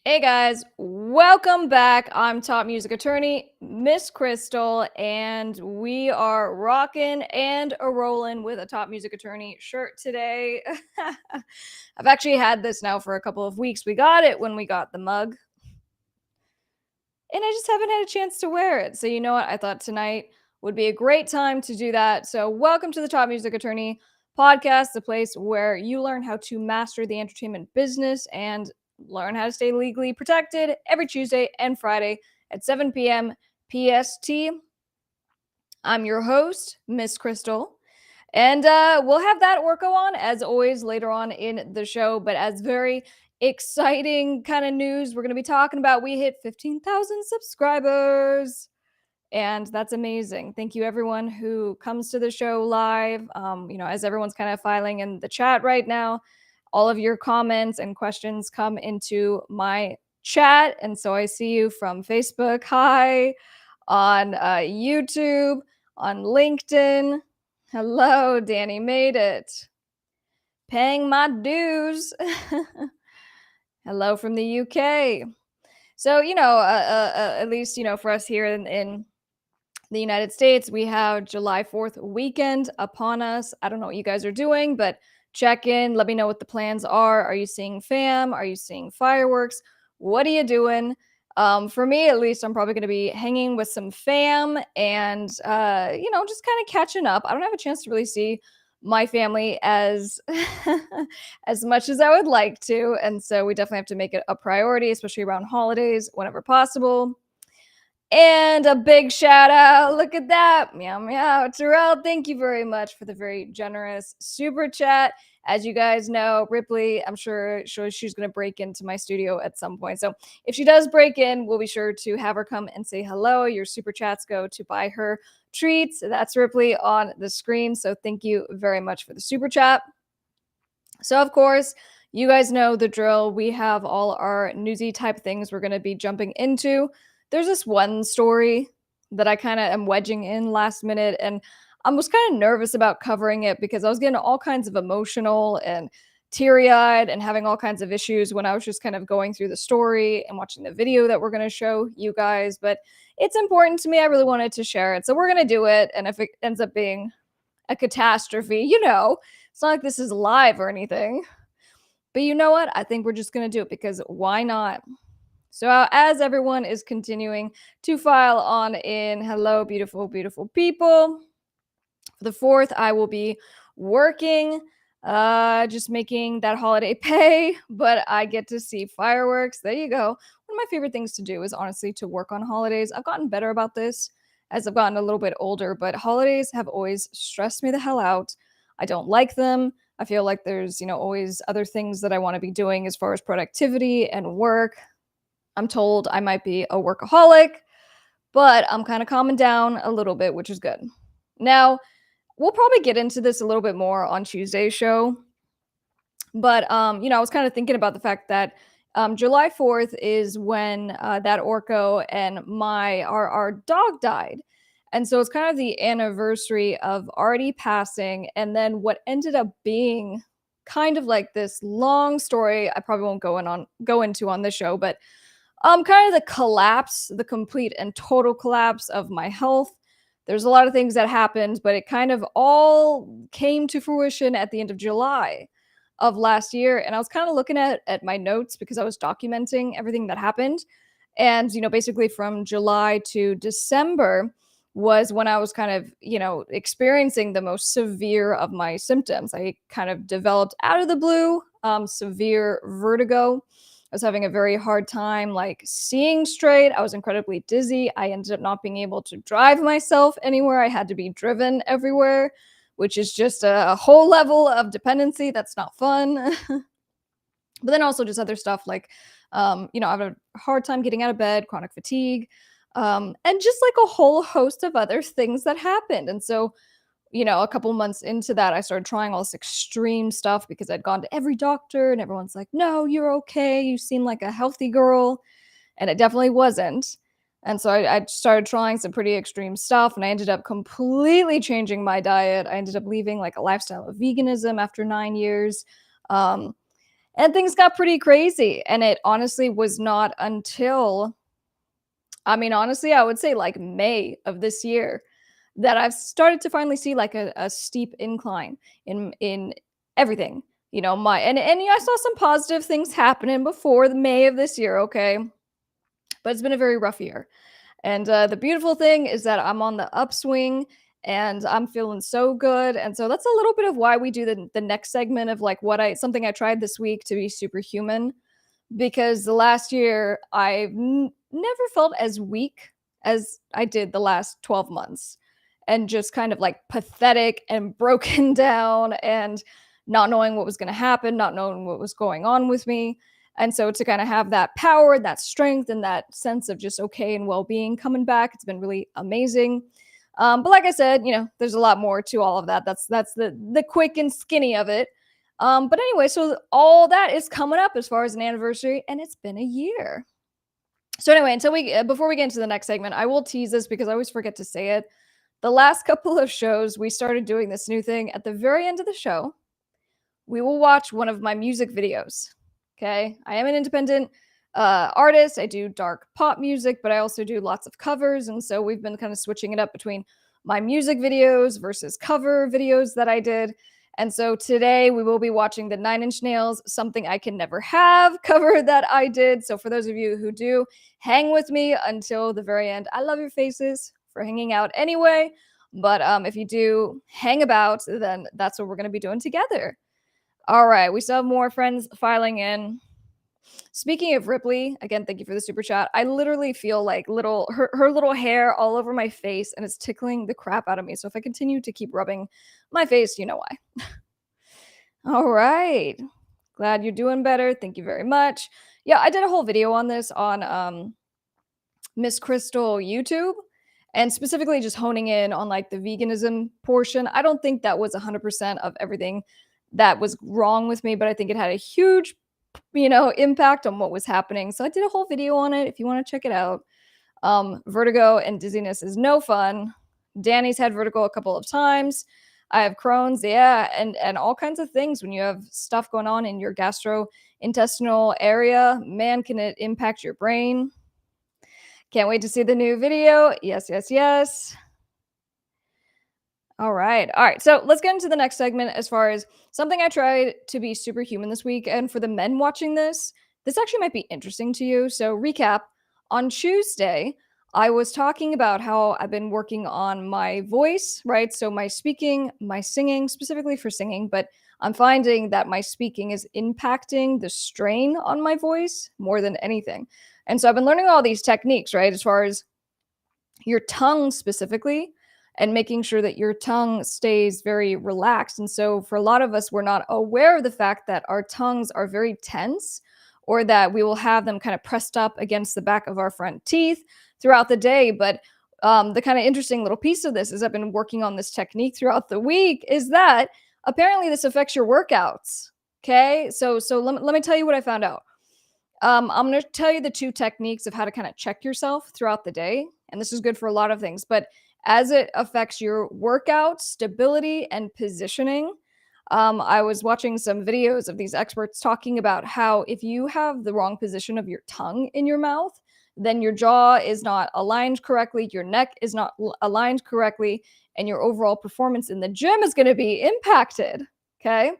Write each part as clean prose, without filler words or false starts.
Hey guys, welcome back. I'm top music attorney, Miss Krystle, and we are rocking and a rolling with a top music attorney shirt today. I've actually had this now for a couple of weeks. We got it when we got the mug, and I just haven't had a chance to wear it. So, you know what? I thought tonight would be a great time to do that. So, welcome to the Top Music Attorney podcast, the place where you learn how to master the entertainment business and learn how to stay legally protected every Tuesday and Friday at 7 p.m. PST. I'm your host, Miss Krystle. And we'll have that Orko on, as always, later on in the show. But as very exciting kind of news, we're going to be talking about we hit 15,000 subscribers. And that's amazing. Thank you, everyone who comes to the show live. As everyone's kind of filing in the chat right now, all of your comments and questions come into my chat. And so I see you from Facebook, hi, on YouTube, on LinkedIn. Hello, Danny made it. Paying my dues. Hello from the UK. So, at least, for us here in the United States, we have July 4th weekend upon us. I don't know what you guys are doing, but check in. Let me know what the plans are. Are you seeing fam? Are you seeing fireworks? What are you doing? For me, at least, I'm probably going to be hanging with some fam and, just kind of catching up. I don't have a chance to really see my family as as much as I would like to. And so we definitely have to make it a priority, especially around holidays, whenever possible. And a big shout out. Look at that. Meow, meow. Terrell, thank you very much for the very generous super chat. As you guys know, Ripley, I'm sure she's going to break into my studio at some point. So if she does break in, we'll be sure to have her come and say hello. Your super chats go to buy her treats. That's Ripley on the screen. So thank you very much for the super chat. So, of course, you guys know the drill. We have all our newsy type things we're going to be jumping into. There's this one story that I kind of am wedging in last minute, and I was kind of nervous about covering it because I was getting all kinds of emotional and teary-eyed and having all kinds of issues when I was just kind of going through the story and watching the video that we're going to show you guys. But it's important to me. I really wanted to share it. So we're going to do it. And if it ends up being a catastrophe, it's not like this is live or anything. But you know what? I think we're just going to do it because why not? So as everyone is continuing to file on in, hello, beautiful, beautiful people. For the 4th, I will be working, just making that holiday pay, but I get to see fireworks. There you go. One of my favorite things to do is honestly to work on holidays. I've gotten better about this as I've gotten a little bit older, but holidays have always stressed me the hell out. I don't like them. I feel like there's, always other things that I want to be doing as far as productivity and work. I'm told I might be a workaholic, but I'm kind of calming down a little bit, which is good. Now, we'll probably get into this a little bit more on Tuesday's show, but I was kind of thinking about the fact that July 4th is when that Orko and our dog died. And so it's kind of the anniversary of already passing, and then what ended up being kind of like this long story I probably won't go into on this show, but kind of the complete and total collapse of my health. There's a lot of things that happened, but it kind of all came to fruition at the end of July of last year. And I was kind of looking at my notes because I was documenting everything that happened. And, basically from July to December was when I was kind of, experiencing the most severe of my symptoms. I kind of developed out of the blue severe vertigo. I was having a very hard time, like, seeing straight. I was incredibly dizzy. I ended up not being able to drive myself anywhere. I had to be driven everywhere, which is just a whole level of dependency that's not fun. But then also just other stuff like, I have a hard time getting out of bed, chronic fatigue, and just like a whole host of other things that happened. And so, a couple months into that, I started trying all this extreme stuff because I'd gone to every doctor and everyone's like, no, you're okay. You seem like a healthy girl. And it definitely wasn't. And so I started trying some pretty extreme stuff, and I ended up completely changing my diet. I ended up leaving like a lifestyle of veganism after 9 years. And things got pretty crazy. And it honestly was not until, I mean, honestly, I would say like May of this year that I've started to finally see like a steep incline in everything. You know, my and I saw some positive things happening before the May of this year, okay? But it's been a very rough year. And the beautiful thing is that I'm on the upswing and I'm feeling so good. And so that's a little bit of why we do the next segment of like what I something I tried this week to be superhuman, because the last year I've never felt as weak as I did the last 12 months, and just kind of like pathetic and broken down and not knowing what was going to happen, not knowing what was going on with me. And so to kind of have that power, that strength, and that sense of just okay and well-being coming back, it's been really amazing. But like I said, you know, there's a lot more to all of that. That's the quick and skinny of it. But anyway, so all that is coming up as far as an anniversary, and it's been a year. So anyway, until we before we get into the next segment, I will tease this because I always forget to say it. The last couple of shows, we started doing this new thing. At the very end of the show, we will watch one of my music videos. Okay, I am an independent artist. I do dark pop music, but I also do lots of covers, and so we've been kind of switching it up between my music videos versus cover videos that I did. And so today we will be watching the Nine Inch Nails "Something I Can Never Have" cover that I did. So for those of you who do, hang with me until the very end. I love your faces for hanging out anyway, but if you do hang about, then that's what we're going to be doing together. All right, we still have more friends filing in. Speaking of Ripley, again, thank you for the super chat. I literally feel like her little hair all over my face, and it's tickling the crap out of me. So if I continue to keep rubbing my face, you know why. All right. Glad you're doing better. Thank you very much. Yeah, I did a whole video on this on Miss Krystle YouTube, and specifically just honing in on like the veganism portion. I don't think that was 100% of everything that was wrong with me, but I think it had a huge, impact on what was happening. So I did a whole video on it if you want to check it out. Vertigo and dizziness is no fun. Danny's had vertigo a couple of times. I have Crohn's, yeah, and all kinds of things. When you have stuff going on in your gastrointestinal area, man, can it impact your brain. Can't wait to see the new video. Yes, yes, yes. All right. All right. So let's get into the next segment as far as something I tried to be superhuman this week. And for the men watching this actually might be interesting to you. So, recap, on Tuesday, I was talking about how I've been working on my voice, right? So, my speaking, my singing, specifically for singing, but I'm finding that my speaking is impacting the strain on my voice more than anything. And so, I've been learning all these techniques, right? As far as your tongue specifically, and making sure that your tongue stays very relaxed. And so for a lot of us, we're not aware of the fact that our tongues are very tense, or that we will have them kind of pressed up against the back of our front teeth throughout the day. But the kind of interesting little piece of this is I've been working on this technique throughout the week, is that apparently this affects your workouts. Okay, so let me tell you what I found out. I'm going to tell you the two techniques of how to kind of check yourself throughout the day. And this is good for a lot of things, but as it affects your workout stability and positioning, I was watching some videos of these experts talking about how if you have the wrong position of your tongue in your mouth, then your jaw is not aligned correctly, your neck is not aligned correctly, and your overall performance in the gym is going to be impacted. Okay.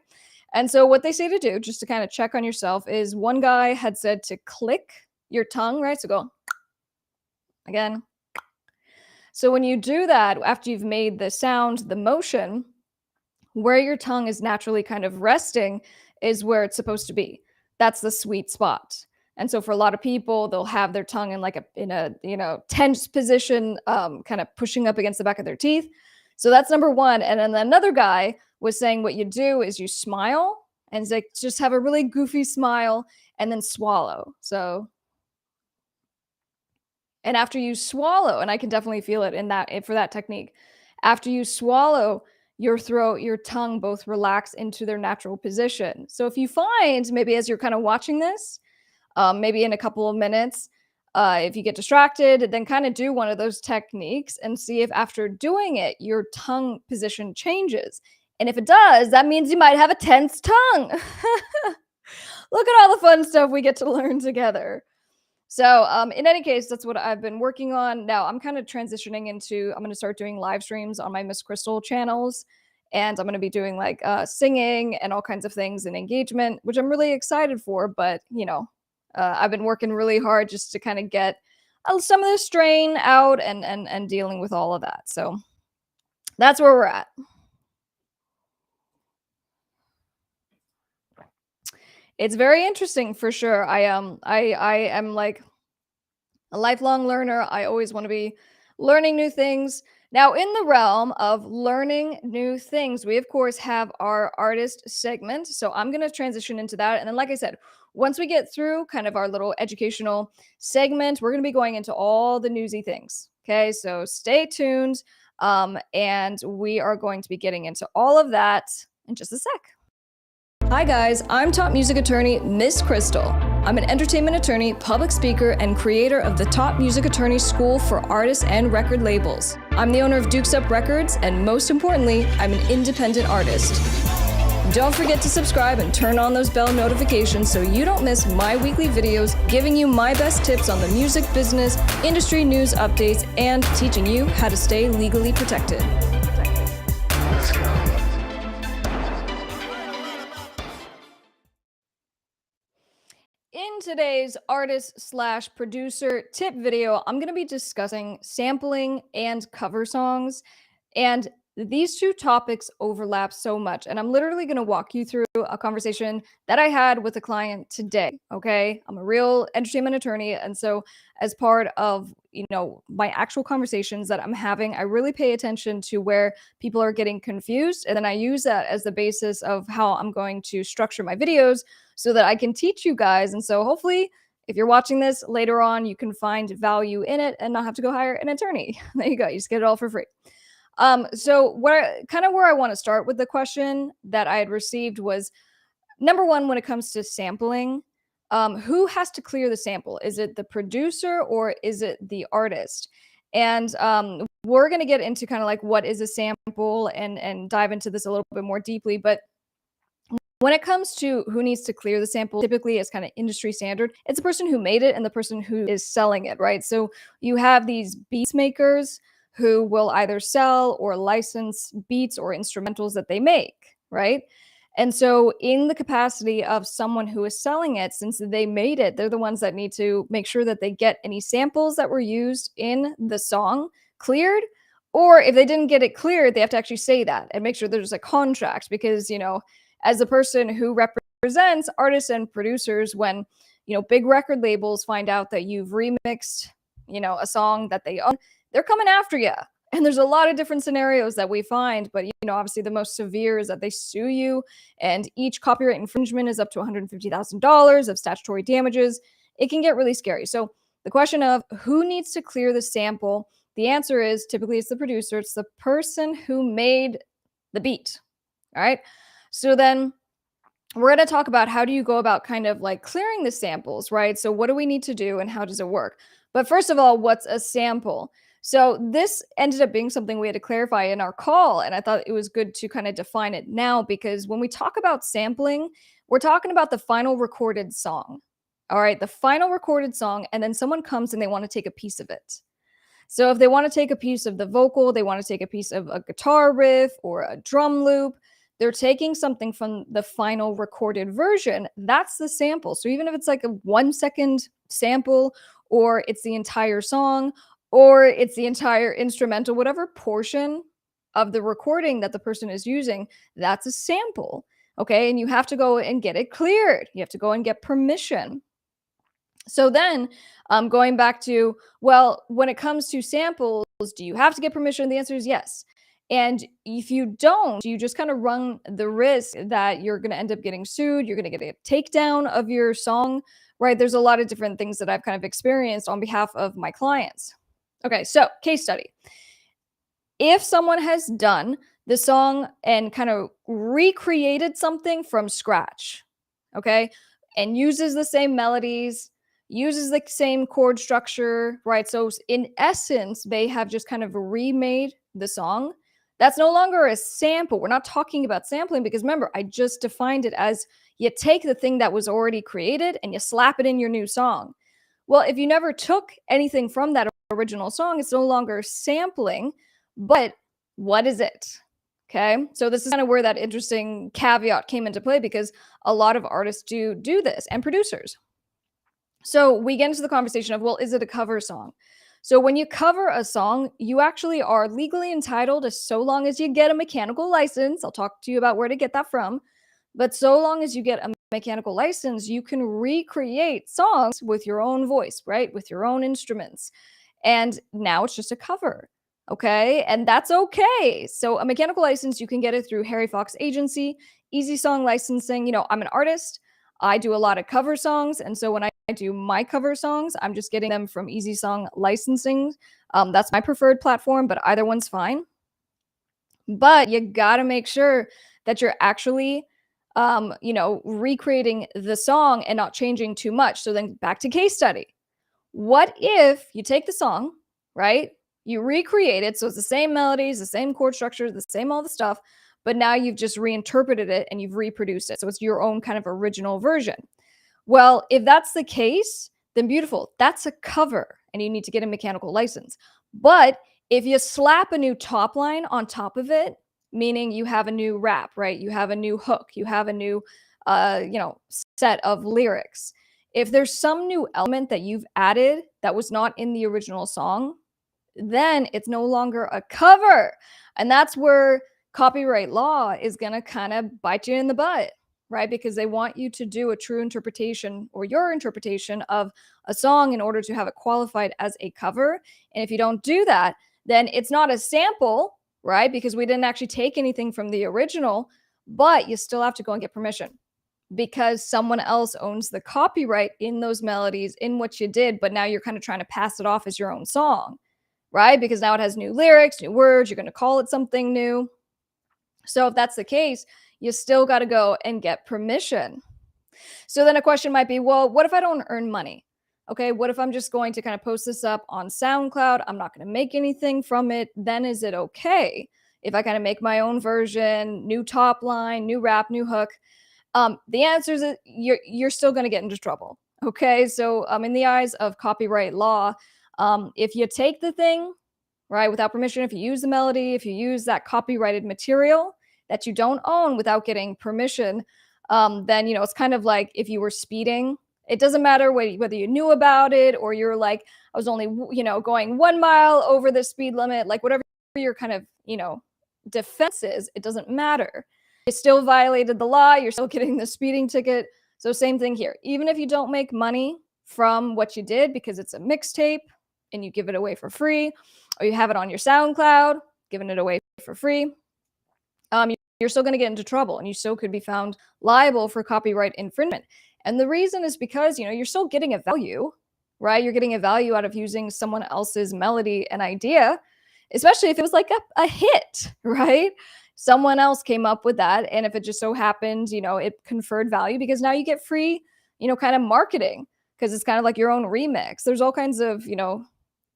And so what they say to do, just to kind of check on yourself, is one guy had said to click your tongue, right? So go again. So when you do that, after you've made the sound, the motion, where your tongue is naturally kind of resting is where it's supposed to be. That's the sweet spot. And so for a lot of people, they'll have their tongue in a tense position, kind of pushing up against the back of their teeth. So that's number one. And then another guy was saying what you do is you smile, and it's like just have a really goofy smile and then swallow. So, and after you swallow, and I can definitely feel it in that for that technique, after you swallow, your throat, your tongue both relax into their natural position. So if you find maybe as you're kind of watching this, maybe in a couple of minutes, if you get distracted, then kind of do one of those techniques and see if after doing it, your tongue position changes. And if it does, that means you might have a tense tongue. Look at all the fun stuff we get to learn together. So, in any case, that's what I've been working on. Now, I'm kind of transitioning into, I'm going to start doing live streams on my Miss Krystle channels. And I'm going to be doing like singing and all kinds of things and engagement, which I'm really excited for. But, I've been working really hard just to kind of get some of the strain out and dealing with all of that. So that's where we're at. It's very interesting for sure. I am like a lifelong learner. I always want to be learning new things. Now, in the realm of learning new things, we of course have our artist segment. So I'm going to transition into that. And then, like I said, once we get through kind of our little educational segment, we're going to be going into all the newsy things. Okay. So stay tuned. And we are going to be getting into all of that in just a sec. Hi guys, I'm top music attorney Miss Krystle. I'm an entertainment attorney, public speaker, and creator of the Top Music Attorney School for artists and record labels. I'm the owner of Dukes Up Records, and most importantly, I'm an independent artist. Don't forget to subscribe and turn on those bell notifications so you don't miss my weekly videos giving you my best tips on the music business, industry news updates, and teaching you how to stay legally protected. Let's go. In today's artist/producer tip video, I'm going to be discussing sampling and cover songs. And these two topics overlap so much. And I'm literally going to walk you through a conversation that I had with a client today. Okay. I'm a real entertainment attorney. And so, as part of my actual conversations that I'm having, I really pay attention to where people are getting confused. And then I use that as the basis of how I'm going to structure my videos so that I can teach you guys. And so hopefully, if you're watching this later on, you can find value in it and not have to go hire an attorney. There you go. You just get it all for free. So where I want to start with the question that I had received was, number one, when it comes to sampling, who has to clear the sample? Is it the producer or is it the artist? And we're going to get into kind of like what is a sample and dive into this a little bit more deeply. But when it comes to who needs to clear the sample, typically it's kind of industry standard. It's the person who made it and the person who is selling it, right? So you have these beats makers who will either sell or license beats or instrumentals that they make, right? And so in the capacity of someone who is selling it, since they made it, they're the ones that need to make sure that they get any samples that were used in the song cleared. Or if they didn't get it cleared, they have to actually say that and make sure there's a contract because, as a person who represents artists and producers, when, big record labels find out that you've remixed, a song that they own, they're coming after you. And there's a lot of different scenarios that we find, but obviously the most severe is that they sue you, and each copyright infringement is up to $150,000 of statutory damages. It can get really scary. So the question of who needs to clear the sample, the answer is typically it's the producer. It's the person who made the beat. All right. So then we're going to talk about how do you go about kind of like clearing the samples, right? So what do we need to do and how does it work? But first of all, what's a sample? So this ended up being something we had to clarify in our call, and I thought it was good to kind of define it now, because when we talk about sampling, we're talking about the final recorded song. All right, the final recorded song, and then someone comes and they want to take a piece of it. So if they want to take a piece of the vocal, they want to take a piece of a guitar riff or a drum loop, they're taking something from the final recorded version. That's the sample. So even if it's like a 1 second sample, or it's the entire song, or it's the entire instrumental, whatever portion of the recording that the person is using, that's a sample. Okay. And you have to go and get it cleared. You have to go and get permission. So then going back to, well, when it comes to samples, do you have to get permission? The answer is yes. And if you don't, you just kind of run the risk that you're going to end up getting sued. You're going to get a takedown of your song, right? There's a lot of different things that I've kind of experienced on behalf of my clients. Okay, so case study. If someone has done the song and kind of recreated something from scratch, okay, and uses the same melodies, uses the same chord structure, right? So in essence, they have just kind of remade the song. That's no longer a sample. We're not talking about sampling because remember, I just defined it as You take the thing that was already created and you slap it in your new song. Well, if you never took anything from that original song, it's no longer sampling, but what is it? Okay. So this is kind of where that interesting caveat came into play, because a lot of artists do this, and producers. So we get into the conversation of, well, is it a cover song? So when you cover a song, you actually are legally entitled to, so long as you get a mechanical license. I'll talk to you about where to get that from. But so long as you get a mechanical license, you can recreate songs with your own voice, right? With your own instruments. And now it's just a cover. Okay. And that's okay. So a mechanical license, you can get it through Harry Fox Agency, Easy Song Licensing. You know, I'm an artist. I do a lot of cover songs. And so when I do my cover songs, I'm just getting them from Easy Song Licensing. That's my preferred platform, but either one's fine. But you got to make sure that you're actually recreating the song and not changing too much. So then back to case study. What if you take the song, right? You recreate it. So it's the same melodies, the same chord structure, the same all the stuff, but now you've just reinterpreted it and you've reproduced it. So it's your own kind of original version. Well, if that's the case, then beautiful. That's a cover and you need to get a mechanical license. But if you slap a new top line on top of it, meaning you have a new rap, right? You have a new hook, you have a new set of lyrics. If there's some new element that you've added that was not in the original song, then it's no longer a cover. And that's where copyright law is going to kind of bite you in the butt, right? Because they want you to do a true interpretation, or your interpretation of a song, in order to have it qualified as a cover. And if you don't do that, then it's not a sample, right? Because we didn't actually take anything from the original, but you still have to go and get permission, because someone else owns the copyright in those melodies, in what you did, but now you're kind of trying to pass it off as your own song, right? Because now it has new lyrics, new words, you're going to call it something new. So if that's the case, you still got to go and get permission. So then a question might be, well, what if I don't earn money? Okay, what if I'm just going to kind of post this up on SoundCloud? I'm not going to make anything from it. Then is it okay if I kind of make my own version, new top line, new rap, new hook? The answer is that you're still going to get into trouble. Okay, so in the eyes of copyright law, if you take the thing, right, without permission, if you use the melody, if you use that copyrighted material that you don't own without getting permission, then, it's kind of like if you were speeding. It doesn't matter whether you knew about it, or you're like, I was only, going 1 mile over the speed limit, like whatever your kind of, defense is, it doesn't matter. You still violated the law. You're still getting the speeding ticket. So same thing here. Even if you don't make money from what you did because it's a mixtape and you give it away for free, or you have it on your SoundCloud, giving it away for free, you're still going to get into trouble, and you still could be found liable for copyright infringement. And the reason is because, you're still getting a value, right? You're getting a value out of using someone else's melody and idea, especially if it was like a hit, right? Someone else came up with that. And if it just so happened, it conferred value, because now you get free, kind of marketing, because it's kind of like your own remix. There's all kinds of,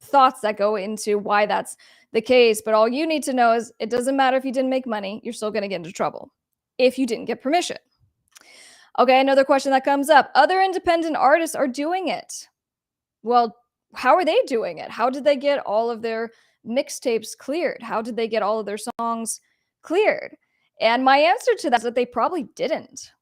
thoughts that go into why that's the case. But all you need to know is it doesn't matter if you didn't make money, you're still going to get into trouble if you didn't get permission. Okay, another question that comes up. Other independent artists are doing it. Well, how are they doing it? How did they get all of their mixtapes cleared? How did they get all of their songs cleared? And my answer to that is that they probably didn't.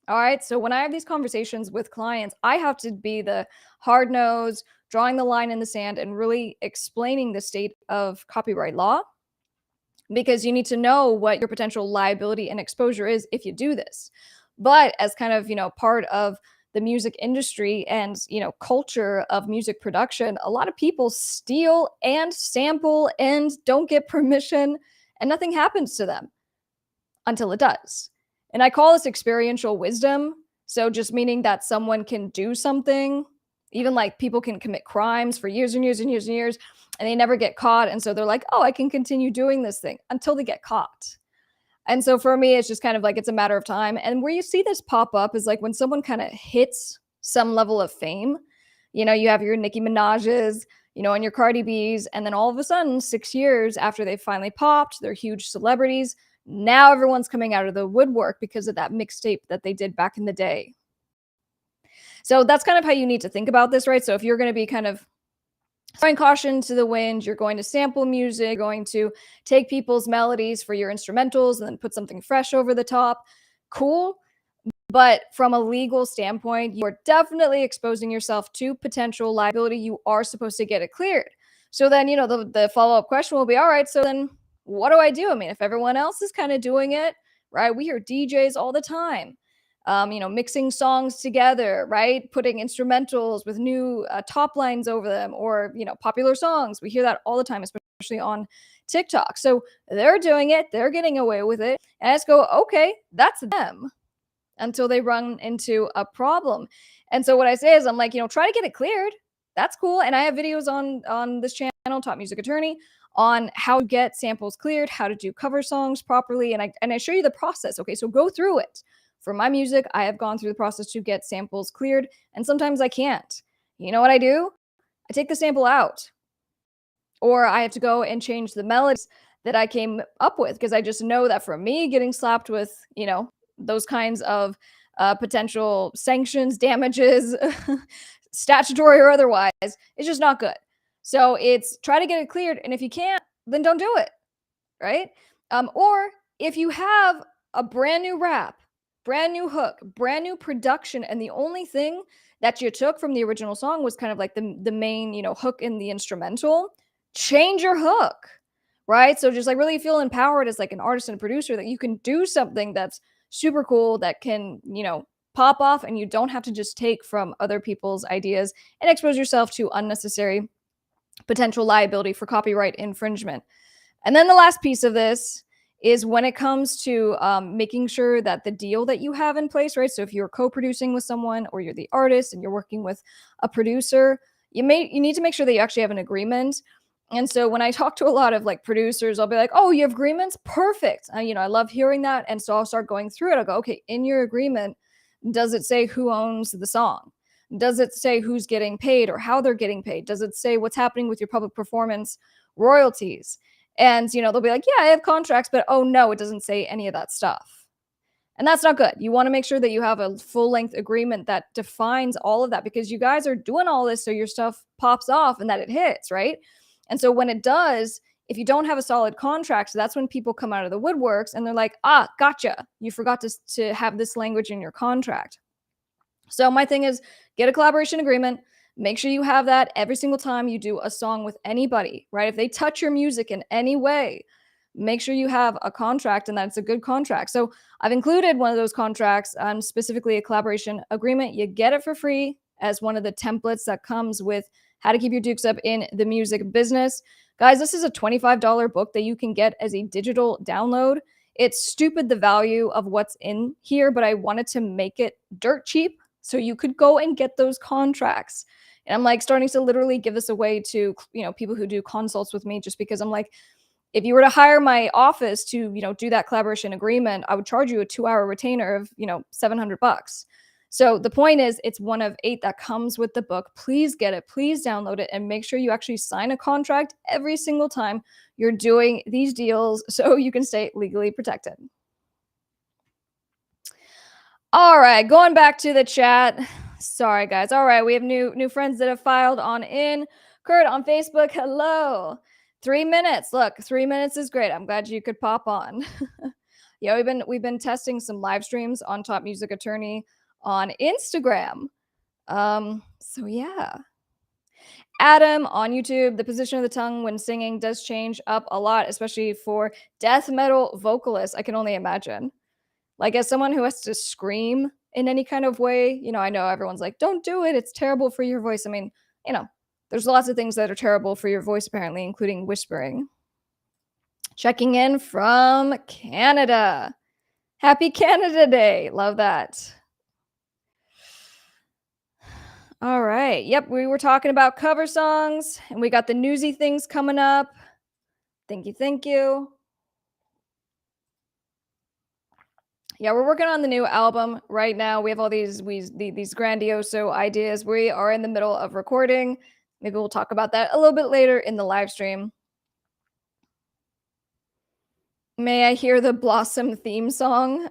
All right, so when I have these conversations with clients, I have to be the hard nose, drawing the line in the sand, and really explaining the state of copyright law, because you need to know what your potential liability and exposure is if you do this. But as kind of, part of the music industry and, culture of music production, a lot of people steal and sample and don't get permission, and nothing happens to them until it does. And I call this experiential wisdom. So just meaning that someone can do something, even like people can commit crimes for years and years and years and years, and they never get caught. And so they're like, oh, I can continue doing this thing until they get caught. And so for me, it's just kind of like, it's a matter of time. And where you see this pop up is like when someone kind of hits some level of fame. You have your Nicki Minaj's, and your Cardi B's, and then all of a sudden, 6 years after they finally popped, they're huge celebrities, Now everyone's coming out of the woodwork because of that mixtape that they did back in the day. So that's kind of how you need to think about this, right? So if you're going to be kind of throwing caution to the wind, you're going to sample music, going to take people's melodies for your instrumentals and then put something fresh over the top. Cool. But from a legal standpoint, you're definitely exposing yourself to potential liability. You are supposed to get it cleared. So then, the follow-up question will be, all right, so then what do I do? I mean, if everyone else is kind of doing it, right? We hear DJs all the time, mixing songs together, right? Putting instrumentals with new top lines over them or, popular songs. We hear that all the time, especially on TikTok. So they're doing it. They're getting away with it. And I just go, okay, that's them, until they run into a problem. And so what I say is, I'm like, try to get it cleared. That's cool. And I have videos on this channel, Top Music Attorney, on how to get samples cleared, how to do cover songs properly. And I show you the process. Okay, so go through it. For my music, I have gone through the process to get samples cleared, and sometimes I can't. You know what I do? I take the sample out, or I have to go and change the melodies that I came up with, because I just know that for me, getting slapped with, those kinds of potential sanctions, damages, statutory or otherwise, it's just not good. So it's try to get it cleared. And if you can't, then don't do it. Right. Or if you have a brand new rap, brand new hook, brand new production, and the only thing that you took from the original song was kind of like the main, hook in the instrumental, change your hook. Right. So just like really feel empowered as like an artist and a producer that you can do something that's super cool, that can, pop off, and you don't have to just take from other people's ideas and expose yourself to unnecessary potential liability for copyright infringement. And then the last piece of this is when it comes to making sure that the deal that you have in place, right? So if you're co-producing with someone, or you're the artist and you're working with a producer, you need to make sure that you actually have an agreement. And so when I talk to a lot of like producers, I'll be like, oh, you have agreements? Perfect. I love hearing that. And so I'll start going through it. I'll go, okay, in your agreement, does it say who owns the song? Does it say who's getting paid or how they're getting paid? Does it say what's happening with your public performance royalties? And, they'll be like, yeah, I have contracts, but oh no, it doesn't say any of that stuff. And that's not good. You want to make sure that you have a full length agreement that defines all of that, because you guys are doing all this so your stuff pops off and that it hits, right? And so when it does, if you don't have a solid contract, so that's when people come out of the woodworks and they're like, gotcha. You forgot to have this language in your contract. So my thing is, get a collaboration agreement. Make sure you have that every single time you do a song with anybody, right? If they touch your music in any way, make sure you have a contract and that it's a good contract. So I've included one of those contracts, specifically a collaboration agreement. You get it for free as one of the templates that comes with How to Keep Your Dukes Up in the Music Business. Guys, this is a $25 book that you can get as a digital download. It's stupid the value of what's in here, but I wanted to make it dirt cheap so you could go and get those contracts. And I'm like starting to literally give this away to, people who do consults with me, just because I'm like, if you were to hire my office to, do that collaboration agreement, I would charge you a 2-hour retainer of, $700. So the point is, it's one of 8 that comes with the book. Please get it. Please download it, and make sure you actually sign a contract every single time you're doing these deals so you can stay legally protected. All right, going back to the chat. Sorry, guys. All right, we have new friends that have filed on in. Kurt on Facebook, hello. 3 minutes. Look, 3 minutes is great. I'm glad you could pop on. Yeah, we've been testing some live streams on Top Music Attorney on Instagram. So yeah. Adam on YouTube, the position of the tongue when singing does change up a lot, especially for death metal vocalists. I can only imagine. Like, as someone who has to scream in any kind of way, I know everyone's like, don't do it. It's terrible for your voice. I mean, there's lots of things that are terrible for your voice, apparently, including whispering. Checking in from Canada. Happy Canada Day. Love that. All right. Yep, we were talking about cover songs, and we got the newsy things coming up. Thank you. Thank you. Yeah, we're working on the new album right now. We have all these grandiose ideas. We are in the middle of recording. Maybe we'll talk about that a little bit later in the live stream. May I hear the Blossom theme song?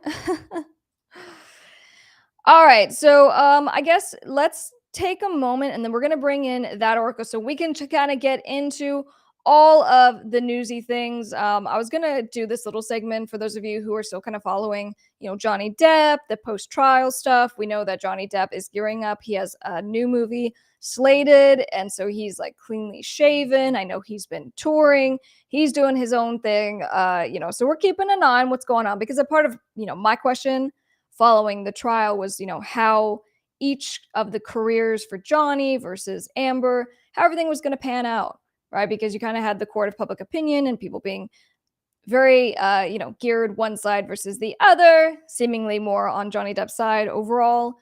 All right, so I guess let's take a moment and then we're gonna bring in that Orko so we can kind of get into all of the newsy things. I was gonna do this little segment for those of you who are still kind of following, Johnny Depp, the post-trial stuff. We know that Johnny Depp is gearing up. He has a new movie slated, and so he's like cleanly shaven. I know he's been touring. He's doing his own thing. So we're keeping an eye on what's going on because a part of my question following the trial was, how each of the careers for Johnny versus Amber, how everything was going to pan out, right? Because you kind of had the court of public opinion and people being very, geared one side versus the other, seemingly more on Johnny Depp's side overall,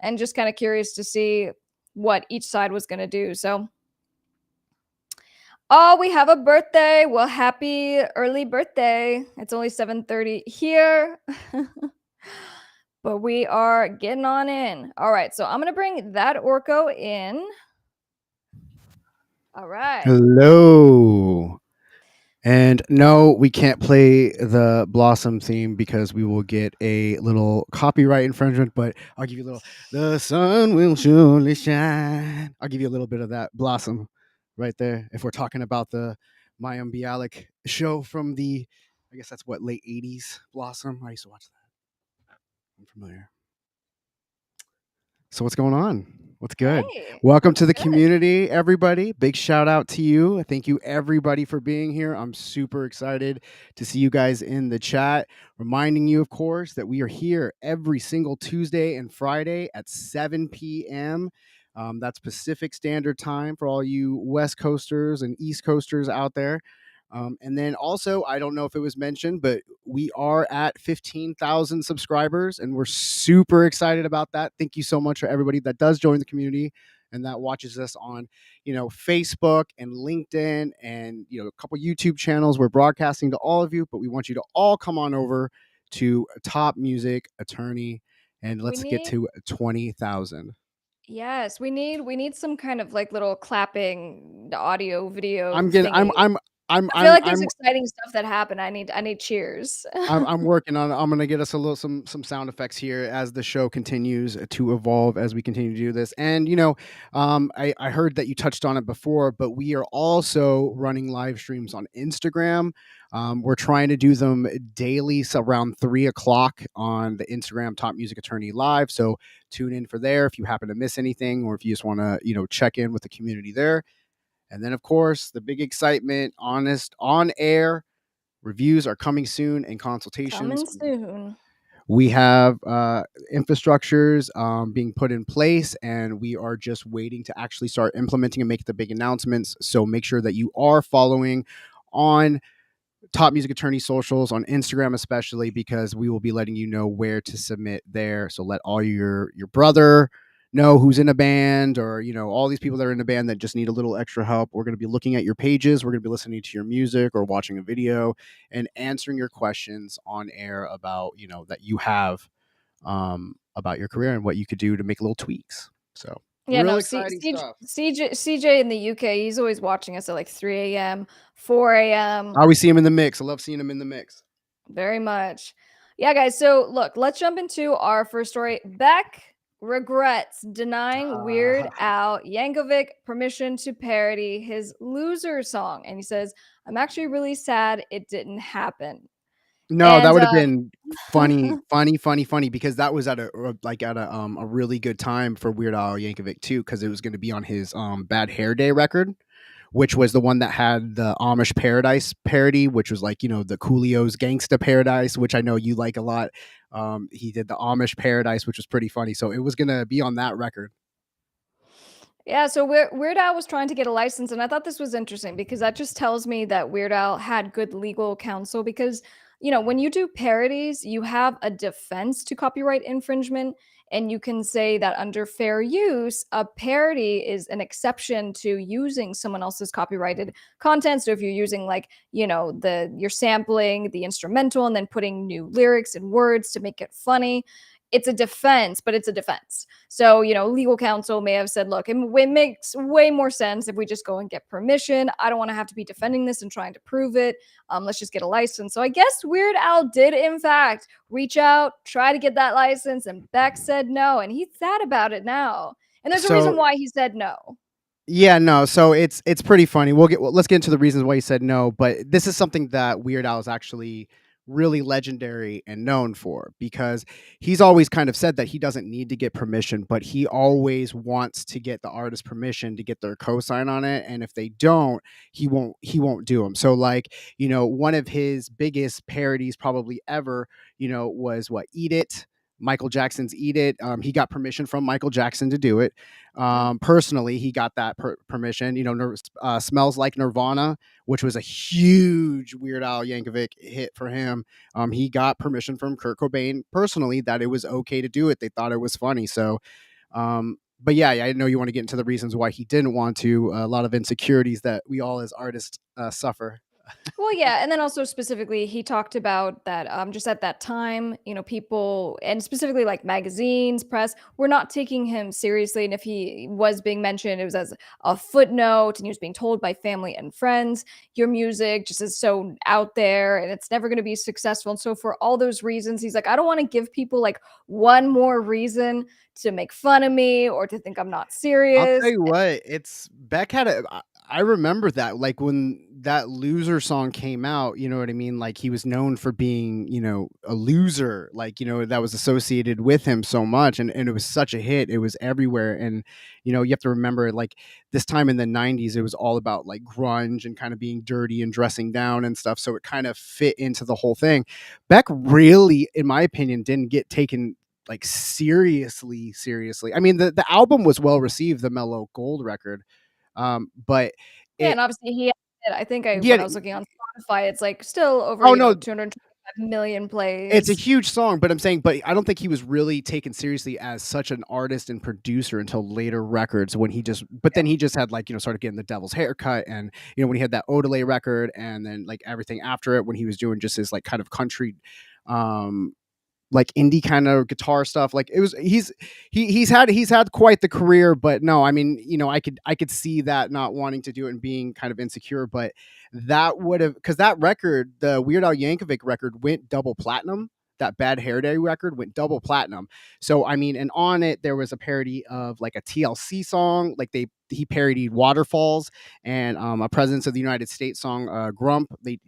and just kind of curious to see what each side was going to do. So, oh, we have a birthday. Well, happy early birthday. It's only 7:30 here. But we are getting on in. All right, so I'm gonna bring that Orko in. All right. Hello. And no, we can't play the Blossom theme because we will get a little copyright infringement, but I'll give you a little, the sun will surely shine. I'll give you a little bit of that Blossom right there. If we're talking about the Mayim Bialik show from the, I guess that's what, late 80s Blossom. I used to watch that. I'm familiar. So what's going on? What's good? Hey, Welcome what's to the good? community, everybody. Big shout out to you. Thank you, everybody, for being here. I'm super excited to see you guys in the chat. Reminding you, of course, that we are here every single Tuesday and Friday at 7 p.m. That's Pacific Standard Time for all you West Coasters and East Coasters out there. And then also, I don't know if it was mentioned, but we are at 15,000 subscribers and we're super excited about that. Thank you so much for everybody that does join the community and that watches us on, Facebook and LinkedIn and, a couple YouTube channels. We're broadcasting to all of you, but we want you to all come on over to Top Music Attorney and We let's get need to 20,000. yes, we need some kind of like little clapping audio video I'm getting, thingy. I'm, I feel I'm, like there's I'm, exciting stuff that happened. I need cheers. I'm working on it. I'm gonna get us a little some sound effects here as the show continues to evolve as we continue to do this. And I heard that you touched on it before, but we are also running live streams on Instagram. We're trying to do them daily, so around 3 o'clock on the Instagram Top Music Attorney Live. So tune in for there if you happen to miss anything, or if you just want to check in with the community there. And then of course the big excitement, honest on air reviews are coming soon and consultations. Coming soon. We have infrastructures being put in place, and we are just waiting to actually start implementing and make the big announcements. So make sure that you are following on Top Music Attorney socials on Instagram, especially because we will be letting you know where to submit there. So let all your brother know who's in a band, or all these people that are in a band that just need a little extra help. We're going to be looking at your pages. We're going to be listening to your music or watching a video and answering your questions on air about that you have about your career and what you could do to make little tweaks. So Yeah, real no, exciting stuff. CJ in the UK, he's always watching us at like 3 a.m., 4 a.m. I always see him in the mix. I love seeing him in the mix. Very much. Yeah, guys. So look, let's jump into our first story. Beck regrets denying Weird Al Yankovic permission to parody his loser song. And he says, I'm actually really sad it didn't happen. No, that And would have been funny because that was at a really good time for Weird Al Yankovic too, because it was going to be on his Bad Hair Day record, which was the one that had the Amish Paradise parody, which was like the Coolio's Gangsta Paradise, which I know you like a lot. He did the Amish Paradise, which was pretty funny, so it was going to be on that record. yeah, so Weird Al was trying to get a license, and I thought this was interesting because that just tells me that Weird Al had good legal counsel. Because, when you do parodies, you have a defense to copyright infringement, and you can say that under fair use, a parody is an exception to using someone else's copyrighted content. So if you're using like, you're sampling the instrumental and then putting new lyrics and words to make it funny, it's a defense, but it's a defense. So, legal counsel may have said, look, it makes way more sense if we just go and get permission. I don't want to have to be defending this and trying to prove it. Let's just get a license. So I guess Weird Al did, in fact, reach out, try to get that license, and Beck said no. And he's sad about it now. And there's a reason So why he said no. yeah, no. So it's pretty funny. Let's get into the reasons why he said no, but this is something that Weird Al is actually really legendary and known for, because he's always kind of said that he doesn't need to get permission, but he always wants to get the artist permission to get their cosign on it, and if they don't, he won't do them. So like, one of his biggest parodies probably ever, was what, Eat It, Michael Jackson's Eat It. He got permission from Michael Jackson to do it. Personally, he got that permission. Smells Like Nirvana, which was a huge Weird Al Yankovic hit for him. He got permission from Kurt Cobain personally that it was okay to do it. They thought it was funny. So, but yeah, I know you want to get into the reasons why he didn't want to. A lot of insecurities that we all as artists suffer. Well, yeah, and then also specifically, he talked about that just at that time, people and specifically like magazines, press, were not taking him seriously. And if he was being mentioned, it was as a footnote, and he was being told by family and friends, your music just is so out there and it's never going to be successful. And so, for all those reasons, he's like, I don't want to give people like one more reason to make fun of me or to think I'm not I'll serious. tell you what, it's Beck had a I remember that, like, when that Loser song came out, you know what I mean? Like, he was known for being, a loser, like, that was associated with him so much, and it was such a hit. It was everywhere, and, you have to remember, like, this time in the 90s, it was all about, like, grunge and kinda being dirty and dressing down and stuff, so it kind of fit into the whole thing. Beck really, in my opinion, didn't get taken, like, seriously. I mean, the album was well received, the Mellow Gold record, but Yeah, it and obviously he I think yeah, when I was looking on Spotify, it's like still over, oh no, 225 million it's a plays. huge song, but I'm saying, but I don't think he was really taken seriously as such an artist and producer until later records, when but then he just had, like, started getting the Devil's Haircut, and when he had that Odelay record, and then like everything after it, when he was doing just his like kind of country, um like indie kind of guitar stuff. Like, it was he's had quite the career, but no, I mean, I could see that not wanting to do it and being kind of insecure, but that would have, because that record, the Weird Al Yankovic record, went double platinum. That Bad Hair Day record went double platinum. So I mean, and on it there was a parody of like a TLC song, like he parodied Waterfalls, and a Presidents of the United States song, Grump. They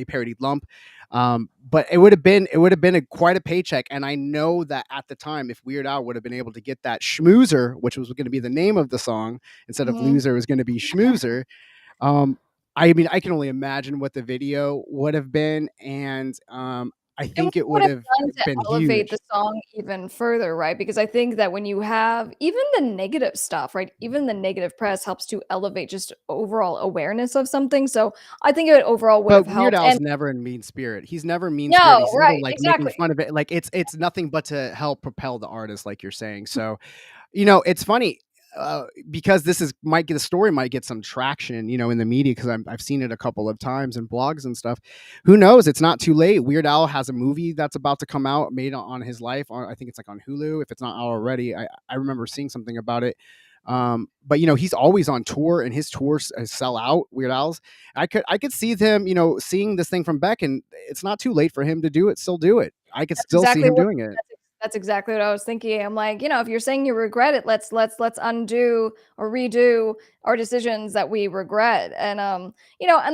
parodied Lump. But it would have been quite a paycheck, and I know that at the time, if Weird Al would have been able to get that Schmoozer, which was going to be the name of the song, instead of Mhm. Loser, it was going to be Schmoozer. um, I mean, I can only imagine what the video would have been, and I And what think it would would have have done to been elevate huge. the song even further, right? Because I think that when you have even the negative stuff, right? Even the negative press helps to elevate just overall awareness of something. So I think it overall would But have Weird helped. And Al's never in mean spirit. He's never mean spirit. no, He's never right, like making exactly. fun of it. Like, it's nothing but to help propel the artist, like you're saying. So, it's funny, because the story might get some traction, in the media, because I've seen it a couple of times in blogs and stuff. Who knows? It's not too late. Weird Al has a movie that's about to come out, made on his life. I think it's like on Hulu, if it's not out already. I remember seeing something about it. But he's always on tour, and his tours sell out. Weird Al's. I could see them, seeing this thing from Beck, and it's not too late for him to do it. Still do it. I could That's still see exactly him what doing it. that's exactly what I was thinking. I'm like, if you're saying you regret it, let's undo or redo our decisions that we regret. And and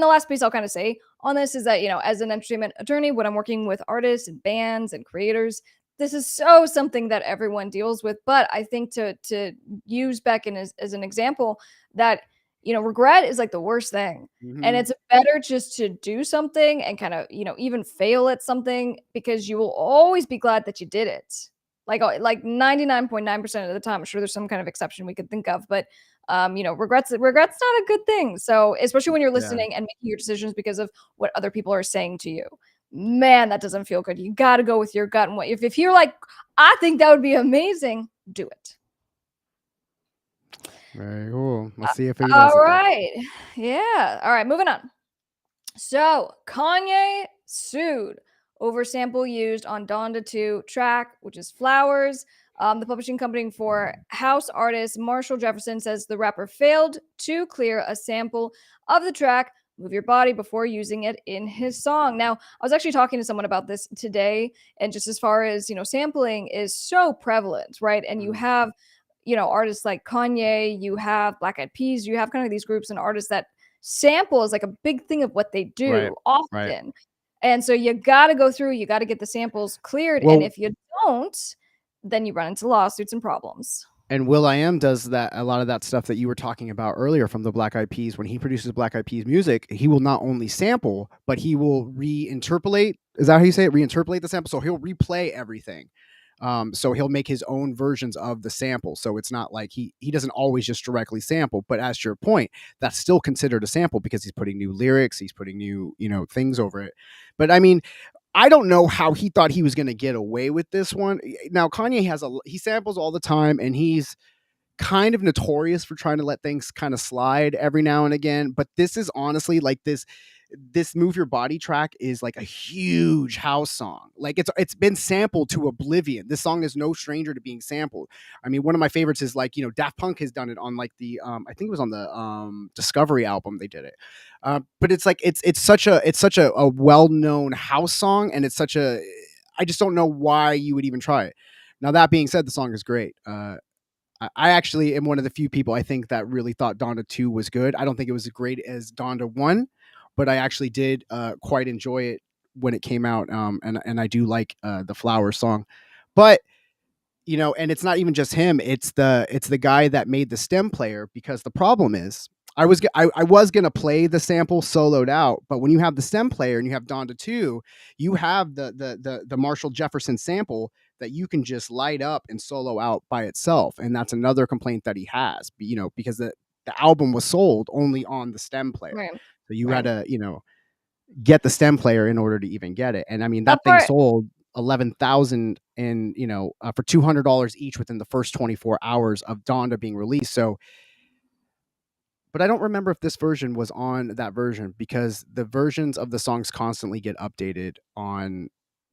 the last piece I'll kind of say on this is that, as an entertainment attorney, when I'm working with artists and bands and creators, this is so something that everyone deals with. But I think to use Beck as an example, that regret is like the worst thing. And Hmm. it's better just to do something and kind of, even fail at something, because you will always be glad that you did it. Like 99.9% of the time. I'm sure there's some kind of exception we could think of, but regrets not a good thing. So, especially when you're Yeah. listening and making your decisions because of what other people are saying to you. Man, that doesn't feel good. You got to go with your gut, and what if you're like, I think that would be amazing, do it. Very cool. Let's see if he All doesn't. right. Yeah. All right, moving on. So, Kanye sued over sample used on Donda 2 track, which is Flowers. The publishing company for House artist Marshall Jefferson says the rapper failed to clear a sample of the track Move Your Body before using it in his song. Now, I was actually talking to someone about this today, and just as far as, sampling is so prevalent, right? And you Mhm. have, artists like Kanye, you have Black Eyed Peas, you have kind of these groups and artists that sample is like a big thing of what they Right. do Right. often. And so you got to go through, you got to get the samples cleared. And Well, if you don't, then you run into lawsuits and problems. and will.i.am does that, a lot of that stuff that you were talking about earlier from the Black Eyed Peas. When he produces Black Eyed Peas music, he will not only sample, but he will reinterpolate. Is that how you say it? Reinterpolate the sample. So he'll replay everything. So he'll make his own versions of the sample. So it's not like he doesn't always just directly sample. But as to your point, that's still considered a sample because he's putting new lyrics, he's putting new things over it. But I mean, I don't know how he thought he was going to get away with this one. Now Kanye he samples all the time, and he's kind of notorious for trying to let things kind of slide every now and again. But this is honestly like this Move Your Body track is like a huge house song. Like it's been sampled to oblivion. This song is no stranger to being sampled. I mean, one of my favorites is like, Daft Punk has done it on like the I think it was on the Discovery album they did it. But it's like it's such a well-known house song, and it's such a I just don't know why you would even try it. Now that being said, the song is great. I actually am one of the few people I think that really thought Donda 2 was good. I don't think it was as great as Donda 1, but I actually did quite enjoy it when it came out. And I do like the Flowers song. But and it's not even just him. It's the guy that made the stem player, because the problem is I was gonna play the sample soloed out, but when you have the stem player and you have Donda 2, you have the Marshall Jefferson sample that you can just light up and solo out by itself. And that's another complaint that he has, because the album was sold only on the stem player. Right. So you had Right. to, get the stem player in order to even get it. And I mean, that That thing part, sold 11,000 and for $200 each within the first 24 hours of Donda being released. So, but I don't remember if this version was on that version, because the versions of the songs constantly get updated on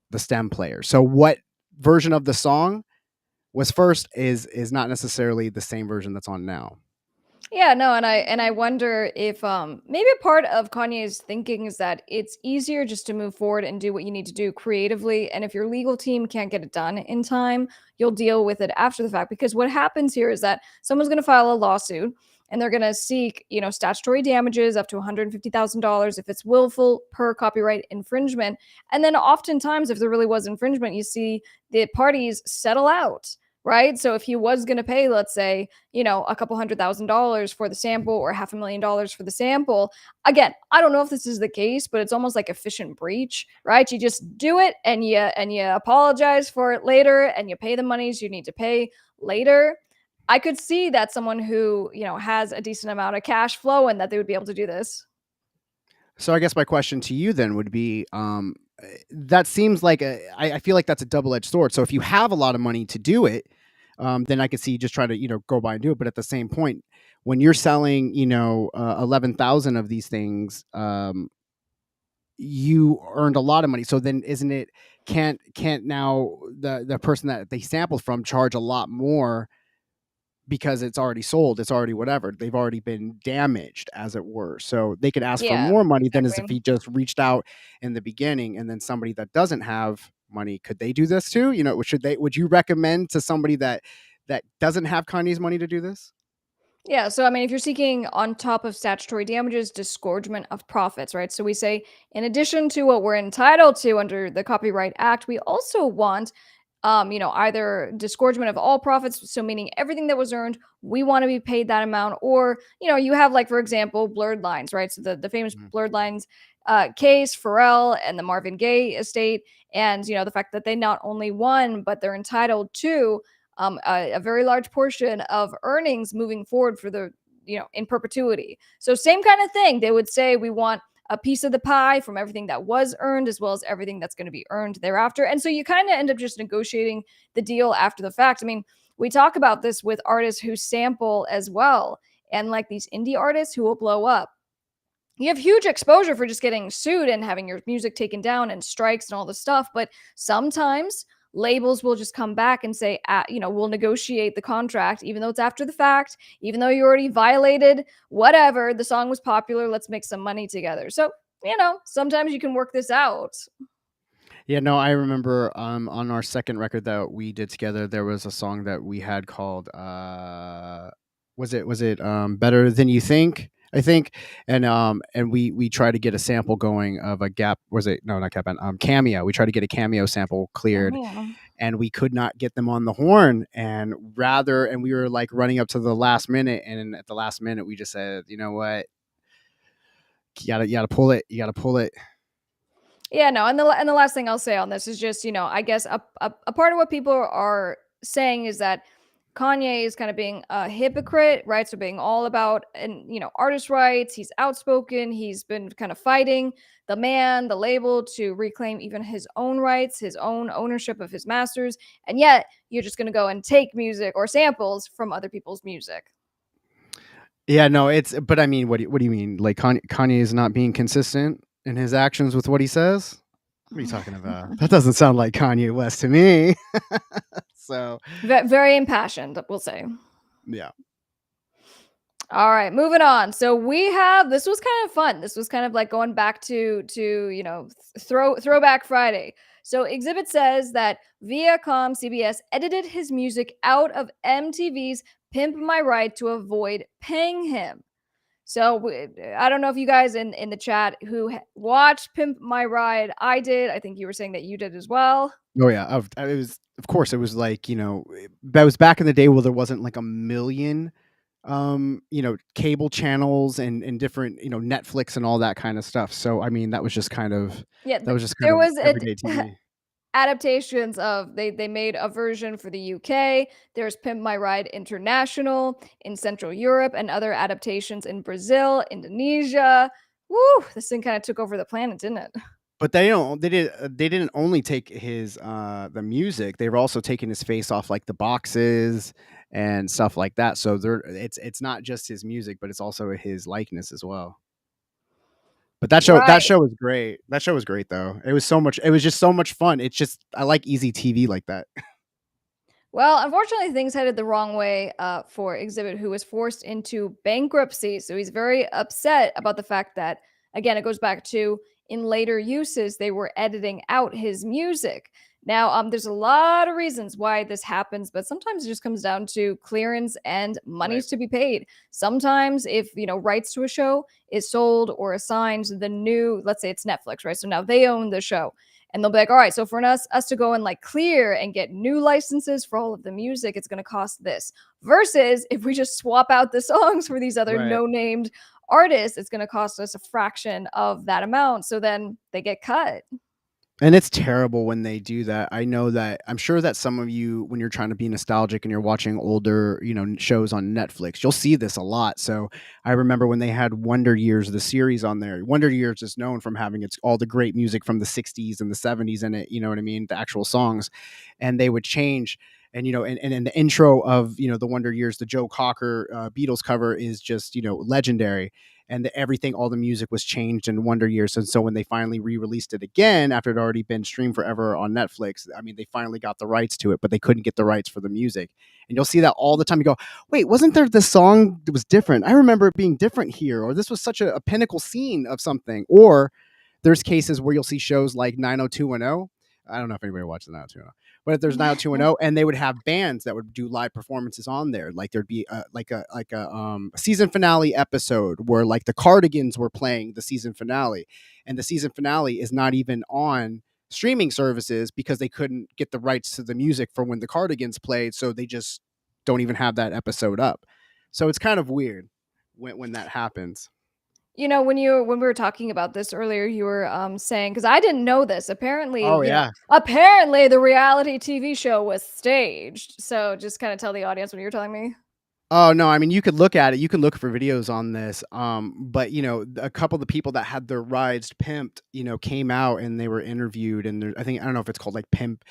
the stem player. So what version of the song was first is not necessarily the same version that's on now. yeah, no, and I wonder if maybe a part of Kanye's thinking is that it's easier just to move forward and do what you need to do creatively, and if your legal team can't get it done in time, you'll deal with it after the fact. Because what happens here is that someone's going to file a lawsuit, and they're going to seek, statutory damages up to $150,000 if it's willful per copyright infringement. And then oftentimes, if there really was infringement, you see the parties settle out, right? So if he was going to pay, let's say, a couple $100,000 for the sample or $500,000 for the sample. Again, I don't know if this is the case, but it's almost like efficient breach, right? You just do it and you apologize for it later and you pay the monies you need to pay later. I could see that someone who, has a decent amount of cash flow and that they would be able to do this. So I guess my question to you then would be, that seems like I feel like that's a double-edged sword. So if you have a lot of money to do it, then I could see you just try to, go by and do it. But at the same point, when you're selling, 11,000 of these things, you earned a lot of money. So then isn't it, can't now the person that they sampled from charge a lot more, because it's already sold, it's already whatever, they've already been damaged, as it were. So they could ask for Yeah, more money than as if exactly. he just reached out in the beginning. And then somebody that doesn't have money, could they do this too? Would you recommend to somebody that doesn't have Kanye's money to do this? Yeah, so I mean, if you're seeking on top of statutory damages, disgorgement of profits, right? So we say, in addition to what we're entitled to under the Copyright Act, we also want, either disgorgement of all profits, so meaning everything that was earned, we want to be paid that amount, or you have like, for example, blurred lines, right? So the famous Mhm. blurred lines case, Pharrell and the Marvin Gaye estate, and the fact that they not only won, but they're entitled to a very large portion of earnings moving forward for the in perpetuity. So same kind of thing. They would say we want a piece of the pie from everything that was earned as well as everything that's going to be earned thereafter. And so you kind of end up just negotiating the deal after the fact. I mean, we talk about this with artists who sample as well, and like these indie artists who will blow up. you have huge exposure for just getting sued and having your music taken down and strikes and all this stuff. But sometimes labels will just come back and say, we'll negotiate the contract, even though it's after the fact, even though you already violated whatever. The song was popular. Let's make some money together. So, sometimes you can work this out. Yeah, no, I remember on our second record that we did together, there was a song that we had called was it Better Than You Think? I think. And we tried to get a sample going of a Gap, was it, no, not Gap Band, Cameo. We tried to get a Cameo sample cleared, and we could not get them on the horn, and we were like running up to the last minute, and at the last minute we just said, you know what, you gotta pull it, Yeah, no, and the last thing I'll say on this is just, I guess a part of what people are saying is that Kanye is kind of being a hypocrite, right? So being all about artist rights. He's outspoken. He's been kind of fighting the label to reclaim even his own rights, his own ownership of his masters, and yet you're just going to go and take music or samples from other people's music. Yeah, no, but I mean, what do you mean? Like Kanye is not being consistent in his actions with what he says? What are you talking about? That doesn't sound like Kanye West to me. So very impassioned, we'll say. Yeah. All right, moving on. So this was kind of fun. This was kind of like going back to Throwback Friday. So Xzibit says that Viacom CBS edited his music out of MTV's Pimp My Ride to avoid paying him. So I don't know if you guys in the chat who watched Pimp My Ride. I did. I think you were saying that you did as well. Oh yeah, of course it was like, that was back in the day where there wasn't like a million cable channels and different, Netflix and all that kind of stuff. So I mean, that was just kind of everyday TV. Adaptations of they made a version for the UK. There's Pimp My Ride International in Central Europe and other adaptations in Brazil, Indonesia. Woo, this thing kind of took over the planet, didn't it? But they didn't only take his the music. They were also taking his face off like the boxes and stuff like that. So it's not just his music, but it's also his likeness as well. But that show was great. That show was great though. It was just so much fun. It's just, I like easy TV like that. Well, unfortunately, things headed the wrong way for Xzibit, who was forced into bankruptcy. So he's very upset about the fact that, again, it goes back to in later uses, they were editing out his music. Now, there's a lot of reasons why this happens, but sometimes it just comes down to clearance and monies to be paid. Sometimes if, rights to a show is sold or assigned the new, let's say it's Netflix, right? So now they own the show. And they'll be like, all right, so for us to go and like clear and get new licenses for all of the music, it's going to cost this. Versus if we just swap out the songs for these other no-named artists, it's going to cost us a fraction of that amount. So then they get cut. And it's terrible when they do that. I'm sure that some of you, when you're trying to be nostalgic and you're watching older, shows on Netflix, you'll see this a lot. So I remember when they had Wonder Years, the series on there. Wonder Years is known from having all the great music from the 60s and the 70s in it, you know what I mean? The actual songs. And they would change. And, and in the intro of, the Wonder Years, the Joe Cocker Beatles cover is just, legendary. And everything, all the music was changed in Wonder Years. And so when they finally re-released it again, after it had already been streamed forever on Netflix, I mean, they finally got the rights to it, but they couldn't get the rights for the music. And you'll see that all the time. You go, wait, wasn't there this song that was different? I remember it being different here. Or this was such a pinnacle scene of something. Or there's cases where you'll see shows like 90210. I don't know if anybody watched the 90210. But if there's 90210, and they would have bands that would do live performances on there, like there'd be a season finale episode where like the Cardigans were playing the season finale, and the season finale is not even on streaming services because they couldn't get the rights to the music for when the Cardigans played, so they just don't even have that episode up. So it's kind of weird when that happens. When we were talking about this earlier, you were saying, because I didn't know this. Apparently, apparently the reality TV show was staged. So just kind of tell the audience what you were telling me. Oh, no, I mean, you could look at it, you can look for videos on this, but, a couple of the people that had their rides pimped, came out and they were interviewed, and I think I don't know if it's called, like, Pimp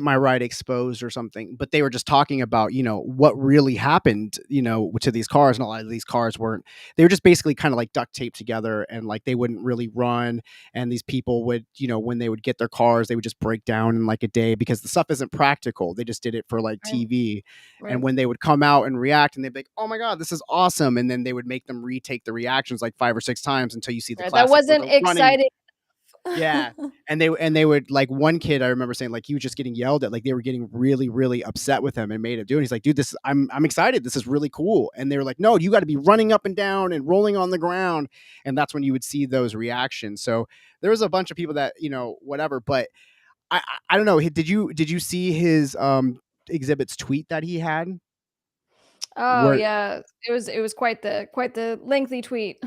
My Ride Exposed or something, but they were just talking about, what really happened, to these cars, and a lot of these cars weren't they were just basically kinda, like, duct taped together, and, like, they wouldn't really run, and these people would, when they would get their cars, they would just break down in, like, a day because the stuff isn't practical, they just did it for, like, Right. TV. And Right. when they would come out and react and they'd be like, "Oh my god, this is awesome." And then they would make them retake the reactions like 5 or 6 times until you see the Right, that classic where wasn't they're running. exciting. Yeah. And they would like one kid I remember saying like he was just getting yelled at, like they were getting really, really upset with him and made him do it. He's like, "Dude, this I'm excited. This is really cool." And they were like, "No, you got to be running up and down and rolling on the ground." And that's when you would see those reactions. So there was a bunch of people that, whatever, but I don't know. Did you see his Xzibit's tweet that he had? Oh, Where yeah. It was quite the lengthy tweet.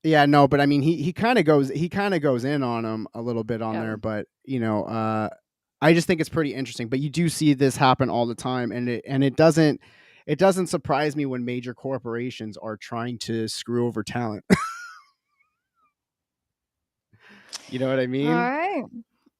Yeah, no, but I mean, he kinda goes in on him a little bit on Yeah. there, but, I just think it's pretty interesting, but you do see this happen all the time, and it doesn't surprise me when major corporations are trying to screw over talent. You know what I mean? Alright.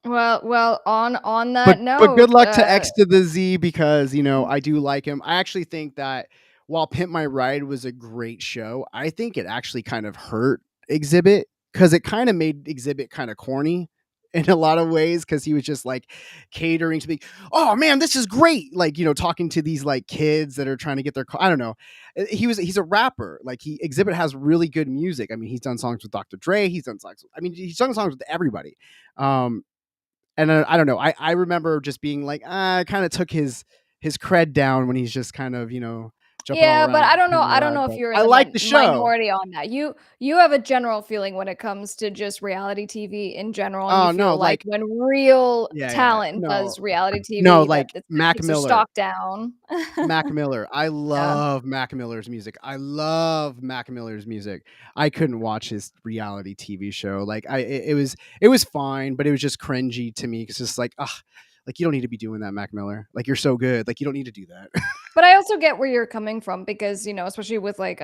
Well, on But that but good note, luck to X to the Z because, I do like him. I actually think that while Pimp My Ride was a great show, I think it actually kind of hurt Xzibit because it kinda made Xzibit kinda corny in a lot of ways because he was just, like, catering to the, "Oh, man, this is great!" Like, talking to these, like, kids that are trying to get their I don't know. He's a rapper. Like, Xzibit has really good music. I mean, he's done songs with Dr. Dre, he's done songs with everybody. Um, and I don't know. I remember just being like, I kind of took his cred down when he's just kind of jumping all yeah, but around I don't know Pimp My I don't Ride. know if But you're in I the like the show. minority on that. You have a general feeling when it comes to just reality TV in general, and you Oh no, feel like like when real yeah, talent no, does reality no, TV that like it Mac takes their Miller. stock down. Mac Miller. I Yeah. love Mac Miller's music. I love Mac Miller's music. I couldn't watch his reality TV show. Like it was fine, but it was just cringy to me. It's just like, like you don't need to be doing that, Mac Miller. Like you're so good. Like you don't need to do that. But I also get where you're coming from because, especially with like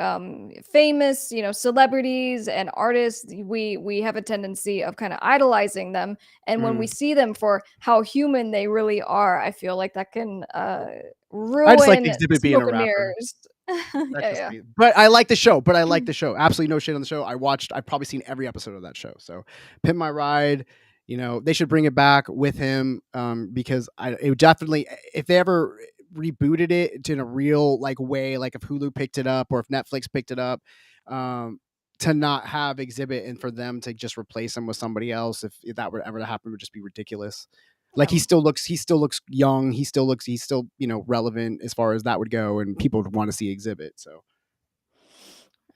famous, celebrities and artists, we have a tendency of kind of idolizing them. And when we Mm. see them for how human they really are, I feel like that can I just like ruin Xzibit being a smoke and rapper. mirrors. That's Yeah, just yeah. me. But I like the show. But I like the show. Absolutely no shit on the show. I've probably seen every episode of that show. So Pimp My Ride, they should bring it back with him. Because it would definitely if they ever rebooted it in a real like way, like if Hulu picked it up or if Netflix picked it up, um, to not have Xzibit and for them to just replace him with somebody else, if that were ever to happen, would just be ridiculous. Like Yeah. he still looks young. He's still, relevant as far as that would go, and people would want to see Xzibit. So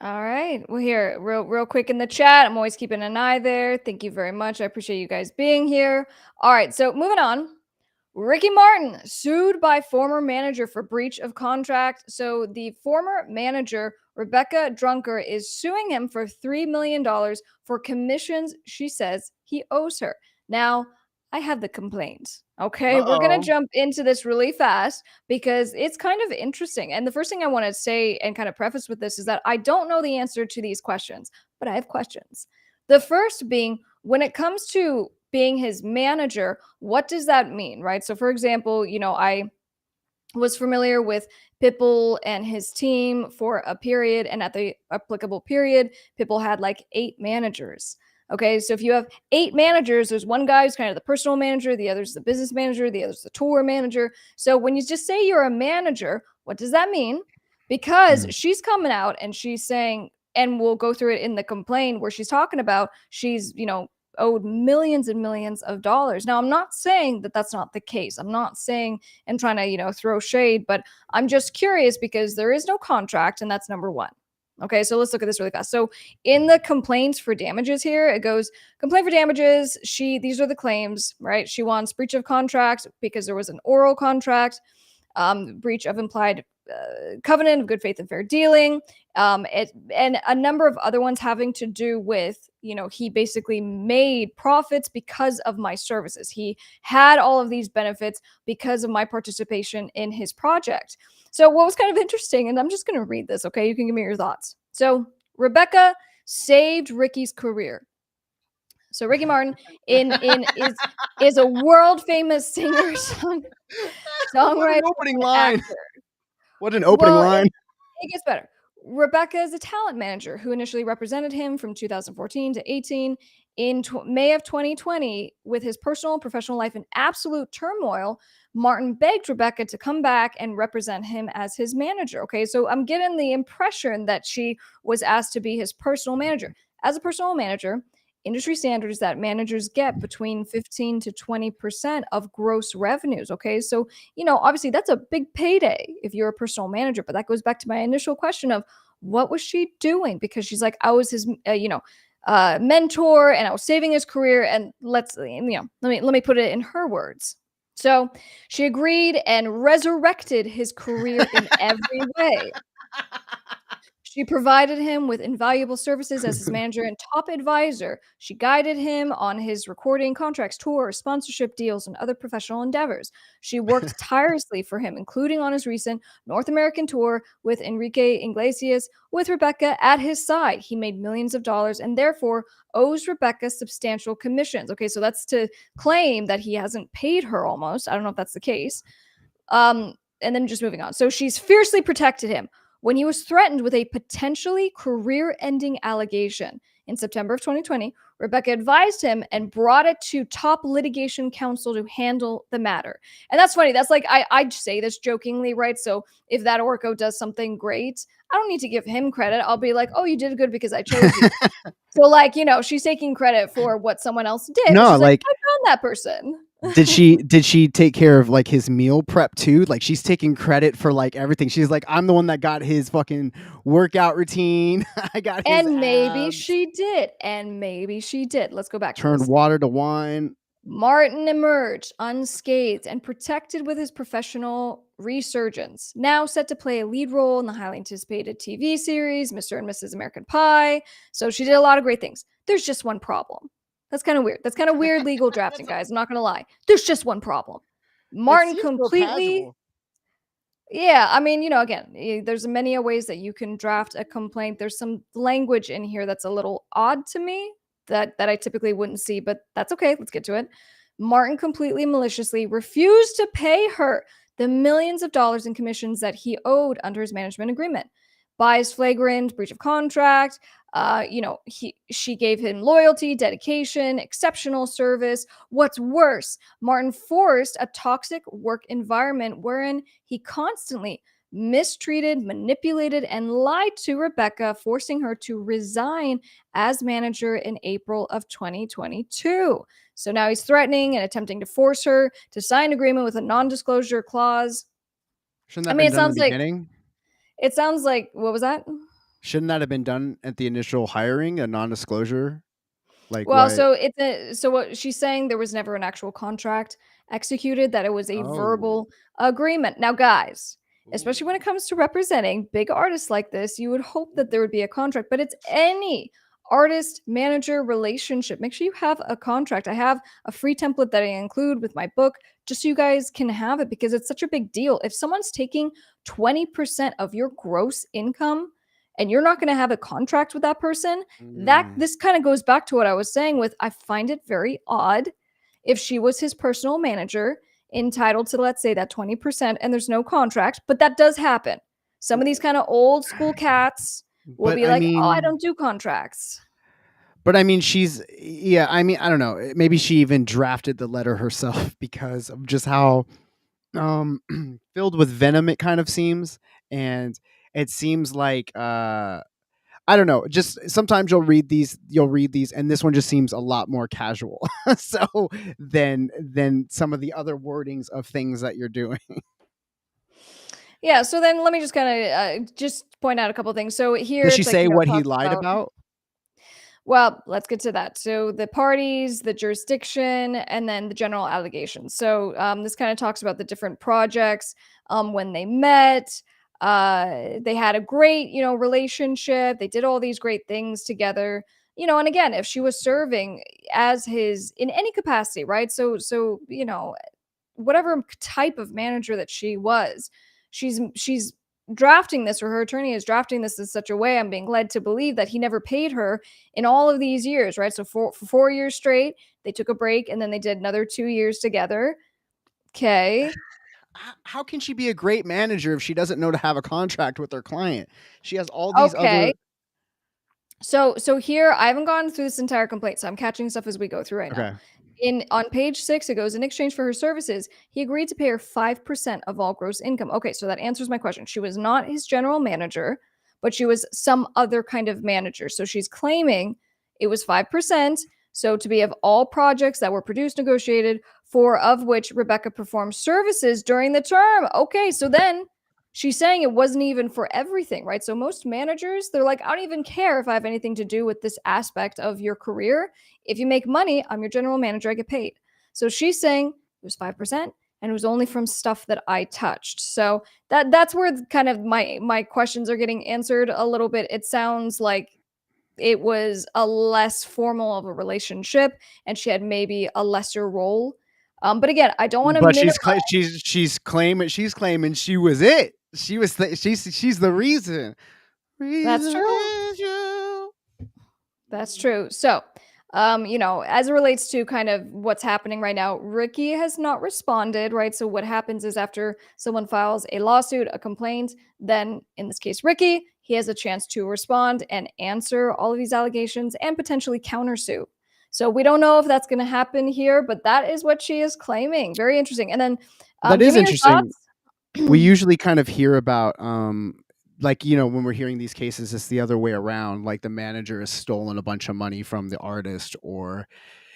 All right. Well, here, real quick in the chat. I'm always keeping an eye there. Thank you very much. I appreciate you guys being here. All right. So moving on. Ricky Martin sued by former manager for breach of contract. So the former manager, Rebecca Drunker, is suing him for $3 million for commissions she says he owes her. Now, I have the complaint. Okay, we're going to uh-oh. jump into this really fast because it's kind of interesting. And the first thing I want to say and kind of preface with this is that I don't know the answer to these questions, but I have questions. The first being when it comes to being his manager, what does that mean, right? So, for example, I was familiar with Pitbull and his team for a period, and at the applicable period, Pitbull had like 8 managers. Okay, so if you have 8 managers, there's one guy who's kind of the personal manager, the other's the business manager, the other's the tour manager. So when you just say you're a manager, what does that mean? Because Mm. she's coming out and she's saying, and we'll go through it in the complaint where she's talking about she's, owed millions and millions of dollars. Now, I'm not saying that that's not the case. I'm not saying and trying to, throw shade, but I'm just curious because there is no contract, and that's number one. Okay, so let's look at this really fast. So, in the complaints for damages here, it goes complaint for damages. These are the claims, right? She wants breach of contract because there was an oral contract, breach of implied covenant of good faith and fair dealing, and a number of other ones having to do with, he basically made profits because of my services. He had all of these benefits because of my participation in his project. So what was kind of interesting, and I'm just going to read this, okay? You can give me your thoughts. So Rebecca saved Ricky's career. So Ricky Martin is a world famous singer, songwriter, What an opening line. actor. What an opening line. It gets better. Rebecca is a talent manager who initially represented him from 2014 to 18. In May of 2020, with his personal and professional life in absolute turmoil, Martin begged Rebecca to come back and represent him as his manager. Okay, so I'm getting the impression that she was asked to be his personal manager. As a personal manager, industry standard is that managers get between 15 to 20% of gross revenues. Okay, so obviously that's a big payday if you're a personal manager. But that goes back to my initial question of what was she doing? Because she's like, I was his, mentor, and I was saving his career. And let me put it in her words. So she agreed and resurrected his career in every way. She provided him with invaluable services as his manager and top advisor. She guided him on his recording contracts, tours, sponsorship deals, and other professional endeavors. She worked tirelessly for him, including on his recent North American tour with Enrique Iglesias. With Rebecca at his side, he made millions of dollars and therefore owes Rebecca substantial commissions. Okay, so that's to claim that he hasn't paid her almost. I don't know if that's the case. And then just moving on. So she's fiercely protected him when he was threatened with a potentially career-ending allegation. In September of 2020, Rebecca advised him and brought it to top litigation counsel to handle the matter. And that's funny. That's like, I say this jokingly, right? So if that Orko does something great, I don't need to give him credit. I'll be like, oh, you did good because I chose you. So she's taking credit for what someone else did. No, she's like, I found that person. did she take care of like his meal prep too? Like she's taking credit for like everything. She's like, I'm the one that got his fucking workout routine. I got his And maybe abs. she did. And maybe she did. Let's go back to Turned this. water to wine. Martin emerged unscathed and protected with his professional resurgence. Now set to play a lead role in the highly anticipated TV series, Mr. and Mrs. American Pie. So she did a lot of great things. There's just one problem. That's kind of weird. That's kind of weird legal drafting, guys. I'm not going to lie. There's just one problem. Martin completely... Yeah, I mean, again, there's many ways that you can draft a complaint. There's some language in here that's a little odd to me that I typically wouldn't see, but that's okay. Let's get to it. Martin completely maliciously refused to pay her the millions of dollars in commissions that he owed under his management agreement. By his flagrant breach of contract, she gave him loyalty, dedication, exceptional service. What's worse, Martin forced a toxic work environment wherein he constantly mistreated, manipulated, and lied to Rebecca, forcing her to resign as manager in April of 2022. So now he's threatening and attempting to force her to sign an agreement with a non-disclosure clause. Shouldn't that have been done in the beginning? It sounds like, what was that? Shouldn't that have been done at the initial hiring, a non-disclosure? So what she's saying, there was never an actual contract executed, that it was a verbal agreement. Now, guys, especially when it comes to representing big artists like this, you would hope that there would be a contract, but it's any artist manager relationship. Make sure you have a contract. I have a free template that I include with my book just so you guys can have it, because it's such a big deal. If someone's taking 20% of your gross income and you're not going to have a contract with that person, this kind of goes back to what I was saying with, I find it very odd if she was his personal manager, entitled to, let's say, that 20%, and there's no contract, but that does happen. Some of these kind of old school cats will be like, oh, I don't do contracts. But I mean, I don't know. Maybe she even drafted the letter herself because of just how filled with venom it kind of seems. And it seems like, I don't know, just sometimes you'll read these and this one just seems a lot more casual. So than some of the other wordings of things that you're doing. Yeah, so then let me just kind of just point out a couple things. So here, does she say what he lied about? Well, let's get to that. So the parties, the jurisdiction, and then the general allegations. So this kind of talks about the different projects, when they met, They had a great, relationship. They did all these great things together. And again, if she was serving as his in any capacity, right? So, whatever type of manager that she was, she's drafting this, or her attorney is drafting this in such a way, I'm being led to believe that he never paid her in all of these years, right? So for 4 years straight, they took a break and then they did another 2 years together. Okay. How can she be a great manager if she doesn't know to have a contract with her client? She has all these Okay. other. So here I haven't gone through this entire complaint, so I'm catching stuff as we go through right now. Okay. On page 6, it goes, in exchange for her services, he agreed to pay her 5% of all gross income. Okay, so that answers my question. She was not his general manager, but she was some other kind of manager. So she's claiming it was 5%. So to be of all projects that were produced, negotiated, for of which Rebecca performed services during the term. Okay, so then she's saying it wasn't even for everything, right? So most managers, they're like, I don't even care if I have anything to do with this aspect of your career. If you make money, I'm your general manager, I get paid. So she's saying it was 5% and it was only from stuff that I touched. So that's where kind of my questions are getting answered a little bit. It sounds like it was a less formal of a relationship and she had maybe a lesser role. But again, I don't want to But minimize. she's claiming she was it. She's the reason. That's Reason true. is you. That's true. So, as it relates to kind of what's happening right now, Ricky has not responded, right? So, what happens is after someone files a lawsuit, a complaint, then in this case, Ricky, he has a chance to respond and answer all of these allegations and potentially countersue. So, we don't know if that's going to happen here, but that is what she is claiming. Very interesting. And then, That give is me your interesting. thoughts. We usually kind of hear about like, when we're hearing these cases, it's the other way around. Like the manager has stolen a bunch of money from the artist, or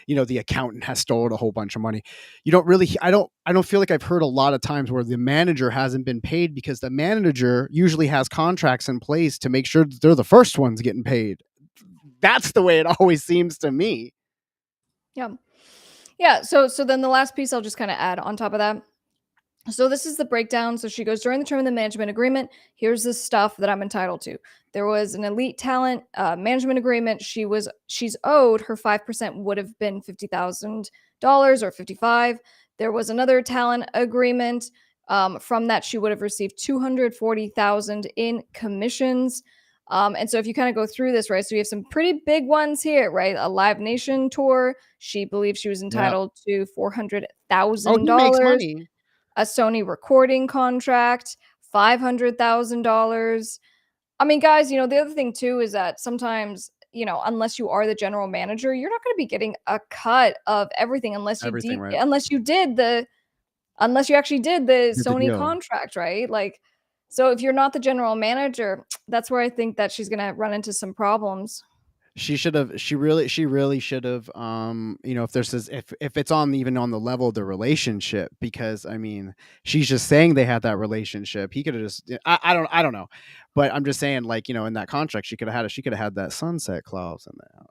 the accountant has stolen a whole bunch of money. You don't really, I don't feel like I've heard a lot of times where the manager hasn't been paid, because the manager usually has contracts in place to make sure that they're the first ones getting paid. That's the way it always seems to me. Yeah. Yeah. So then the last piece I'll just kind of add on top of that. So this is the breakdown. So she goes, during the term of the management agreement, here's the stuff that I'm entitled to. There was an elite talent management agreement. She's owed her 5% would have been $50,000 or 55. There was another talent agreement. From that, she would have received 240,000 in commissions. And so if you kind of go through this, right? So you have some pretty big ones here, right? A Live Nation tour. She believes she was Yeah. entitled to Oh, he makes $400,000. money. A Sony recording contract, $500,000. I mean, guys, the other thing too is that sometimes, unless you are the general manager, you're not going to be getting a cut of everything Everything, right? unless you actually did the Did the Sony deal. contract, right? Like, so if you're not the general manager, that's where I think that she's going to run into some problems. She really should have, if there's this, if it's on, even on the level of the relationship, because I mean, she's just saying they had that relationship. He could have just, I don't know, but I'm just saying, like, in that contract, she could have had that sunset clause in there.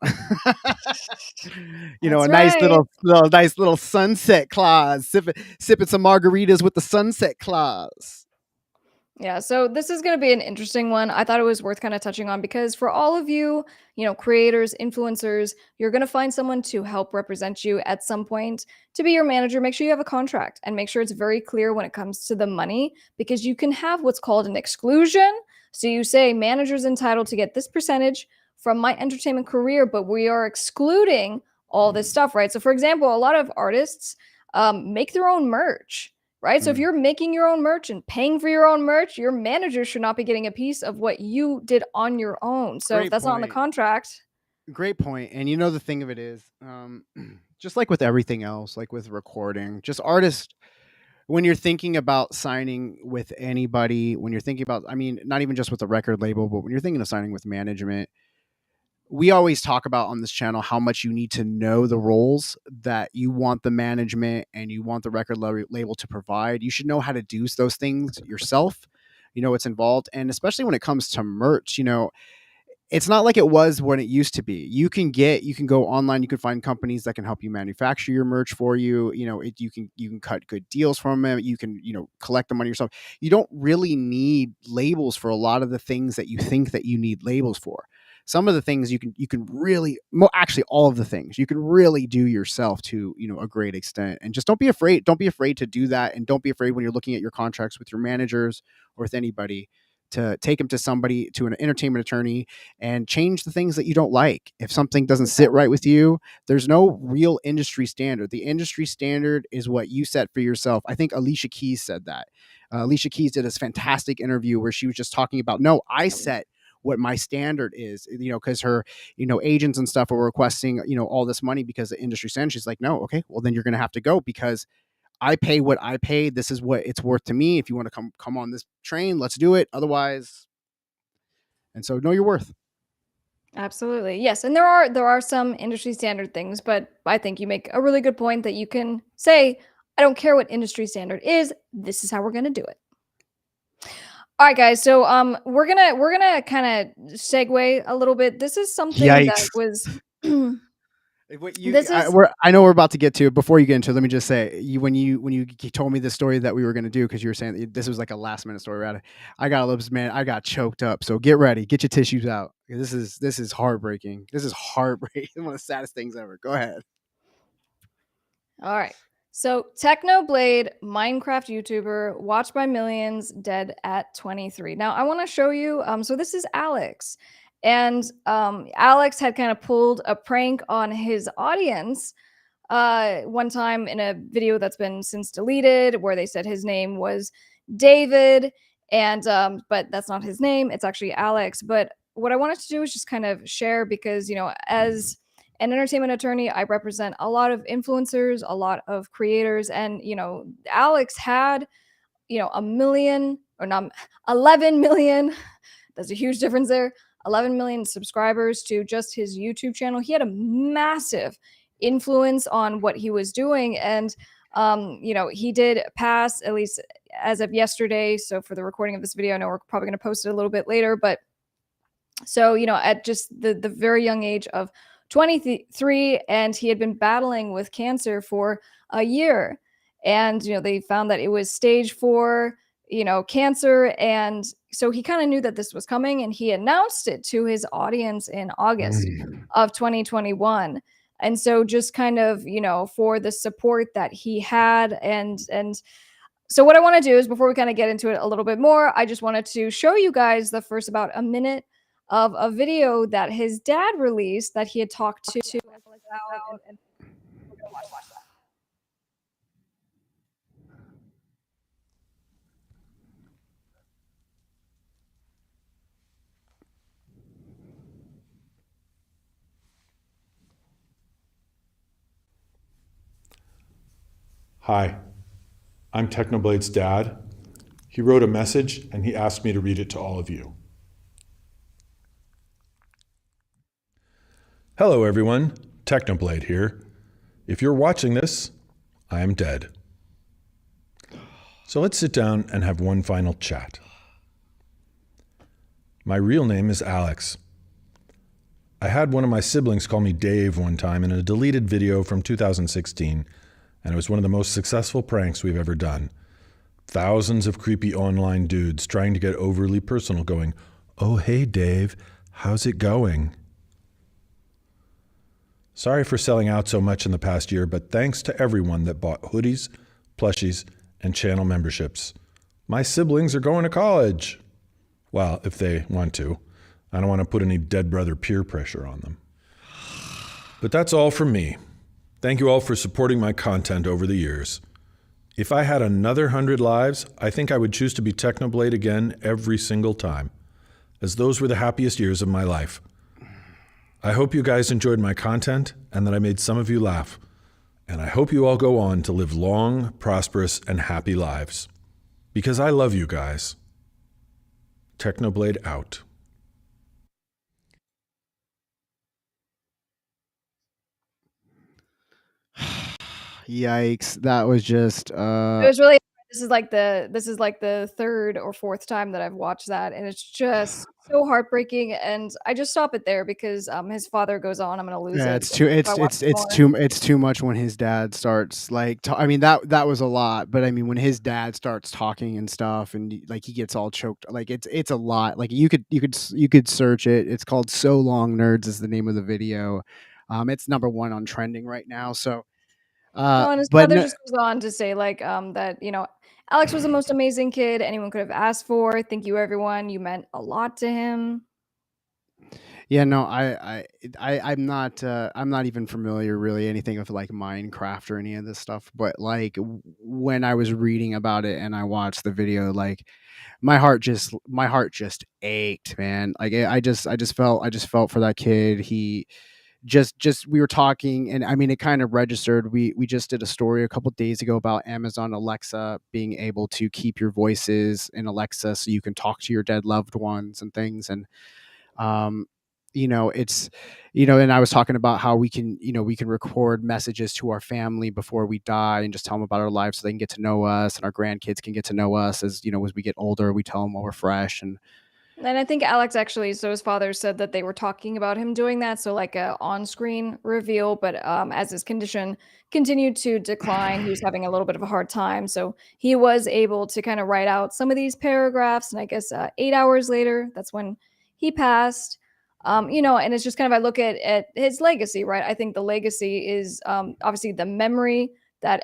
That's A nice right. little sunset clause, sipping some margaritas with the sunset clause. Yeah, so this is going to be an interesting one. I thought it was worth kind of touching on because for all of you, creators, influencers, you're going to find someone to help represent you at some point to be your manager. Make sure you have a contract and make sure it's very clear when it comes to the money, because you can have what's called an exclusion. So you say manager's entitled to get this percentage from my entertainment career, but we are excluding all this stuff, right? So for example, a lot of artists make their own merch, right? So if Mm, you're making your own merch and paying for your own merch, your manager should not be getting a piece of what you did on your own. So if great that's not in the point. contract, Great point. And the thing of it is, just like with everything else, like with recording, just artists, when you're thinking about signing with anybody, when you're thinking about, I mean, not even just with the record label, but when you're thinking of signing with management, we always talk about on this channel how much you need to know the roles that you want the management and you want the record label to provide. You should know how to do those things yourself. What's involved. And especially when it comes to merch, it's not like it was when it used to be. You can go online, you can find companies that can help you manufacture your merch for you. You can cut good deals from them. You can, collect the money yourself. You don't really need labels for a lot of the things that you think that you need labels for. Some of the things you can really, actually all of the things you can really do yourself to, a great extent. And just don't be afraid. Don't be afraid to do that. And don't be afraid when you're looking at your contracts with your managers or with anybody to take them to an entertainment attorney and change the things that you don't like. If something doesn't sit right with you, there's no real industry standard. The industry standard is what you set for yourself. I think Alicia Keys said that. Alicia Keys did this fantastic interview where she was just talking about, no, I set what my standard is, because her, agents and stuff were requesting, all this money because the industry standard. She's like, no, okay, well then you're going to have to go because I pay what I pay. This is what it's worth to me. If you want to come on this train, let's do it. Otherwise, and so know your worth. Absolutely. Yes, and there are some industry standard things, but I think you make a really good point that you can say, I don't care what industry standard is, this is how we're going to do it. All right, guys. So we're gonna kind of segue a little bit. This is something that Yikes. was What this is I know we're about to get to it. Before you get into it, let me just say, when you told me the story that we were going to do, because you were saying this was like a last minute story, right? I got choked up. So get ready, get your tissues out. This is heartbreaking. This is heartbreaking. One of the saddest things ever. Go ahead. all right. So Technoblade, Minecraft YouTuber, watched by millions, dead at 23. Now I want to show you. So this is Alex, and Alex had kind of pulled a prank on his audience one time in a video that's been since deleted, where they said his name was David, and but that's not his name. It's actually Alex. But what I wanted to do is just kind of share, because as an entertainment attorney, I represent a lot of influencers, a lot of creators, and Alex had a million, or not, 11 million. There's a huge difference there. 11 million subscribers to just his YouTube channel. He had a massive influence on what he was doing, and he did pass, at least as of yesterday. So for the recording of this video, I know we're probably going to post it a little bit later, but so at just the very young age of 23, and he had been battling with cancer for a year, and they found that it was stage 4 cancer, and so he kind of knew that this was coming, and he announced it to his audience in August of 2021. And so just kind of for the support that he had, and so what I want to do is, before we kind of get into it a little bit more, I just wanted to show you guys the first about a minute of a video that his dad released that he had talked to about, and we're gonna watch that. Hi, I'm Technoblade's dad. He wrote a message and he asked me to read it to all of you. Hello everyone, Technoblade here. If you're watching this, I am dead. So let's sit down and have one final chat. My real name is Alex. I had one of my siblings call me Dave one time in a deleted video from 2016, and it was one of the most successful pranks we've ever done. Thousands of creepy online dudes trying to get overly personal going, "Oh, hey Dave, how's it going?" Sorry for selling out so much in the past year, but thanks to everyone that bought hoodies, plushies, and channel memberships. My siblings are going to college. Well, if they want to. I don't want to put any dead brother peer pressure on them. But that's all from me. Thank you all for supporting my content over the years. If I had another 100 lives, I think I would choose to be Technoblade again every single time, as those were the happiest years of my life. I hope you guys enjoyed my content and that I made some of you laugh. And I hope you all go on to live long, prosperous, and happy lives. Because I love you guys. Technoblade out. Yikes. That was just It was really, this is like the third or fourth time that I've watched that, and it's just so heartbreaking, and I just stop it there because his father goes on. I'm gonna lose Yeah, it it's too if I watch more. it's too much when his dad starts like I mean that was a lot, but I mean when his dad starts talking and stuff and like he gets all choked, like it's a lot. Like you could search it. It's called So Long Nerds is the name of the video. It's number 1 on trending right now. So No, and his but father no, just goes on to say, like, that, Alex was the most amazing kid anyone could have asked for. Thank you, everyone. You meant a lot to him. yeah, no, I'm not even familiar really anything with like Minecraft or any of this stuff, but like when I was reading about it and I watched the video, like my heart just ached, man. Like I just felt for that kid. He just we were talking, and I mean it kind of registered. We just did a story a couple days ago about Amazon Alexa being able to keep your voices in Alexa so you can talk to your dead loved ones and things. And um it's and I was talking about how we can record messages to our family before we die and just tell them about our lives so they can get to know us, and our grandkids can get to know us as as we get older. We tell them while we're fresh. And And I think Alex actually, so his father said that they were talking about him doing that, so like a on-screen reveal, but as his condition continued to decline, he was having a little bit of a hard time. So he was able to kind of write out some of these paragraphs, and I guess 8 hours later, that's when he passed. And it's just kind of I look at his legacy, right? I think the legacy is obviously the memory that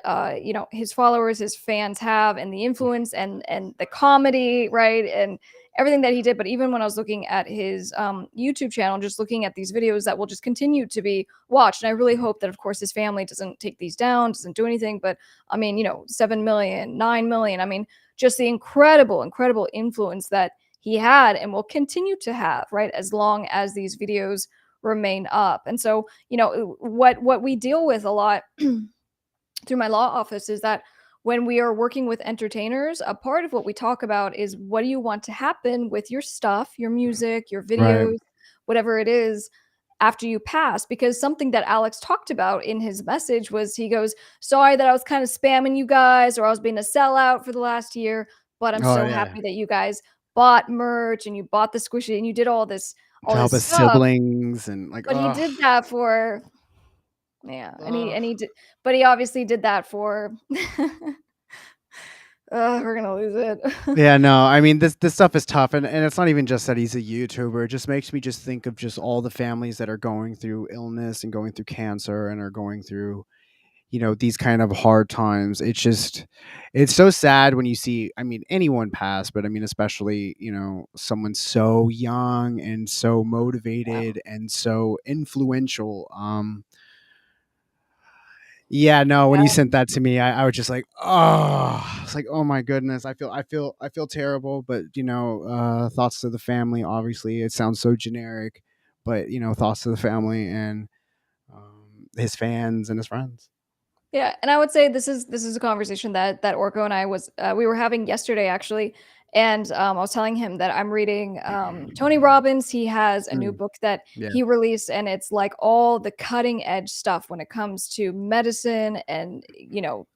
his followers, his fans have, and the influence and the comedy, right? And everything that he did. But even when I was looking at his YouTube channel, just looking at these videos that will just continue to be watched. And I really hope that, of course, his family doesn't take these down, doesn't do anything. But I mean, 7 million, 9 million. I mean, just the incredible, incredible influence that he had and will continue to have, right? As long as these videos remain up. And so, what we deal with a lot through my law office is that when we are working with entertainers, a part of what we talk about is what do you want to happen with your stuff, your music, your right. videos, whatever it is after you pass. Because something that Alex talked about in his message was he goes, sorry that I was kind of spamming you guys or I was being a sellout for the last year, but I'm Oh so yeah, happy that you guys bought merch and you bought the squishy and you did all to help this his stuff. siblings and like But he oh, did that for yeah, oh. and he did, but he obviously did that for we're gonna lose it. Yeah, no, I mean this stuff is tough, and it's not even just that he's a YouTuber. It just makes me just think of just all the families that are going through illness and going through cancer and are going through these kind of hard times. It's so sad when you see, I mean, anyone pass, but I mean especially someone so young and so Yeah. motivated and so influential. Yeah, no, when you Yeah. sent that to me, I was just like, oh, it's like, oh my goodness. I feel terrible, but thoughts to the family, obviously. It sounds so generic, but thoughts to the family and his fans and his friends. Yeah, and I would say this is a conversation that Orko and I was we were having yesterday actually, and I was telling him that I'm reading Tony Robbins. He has a new Mm, book that yeah. he released, and it's like all the cutting edge stuff when it comes to medicine and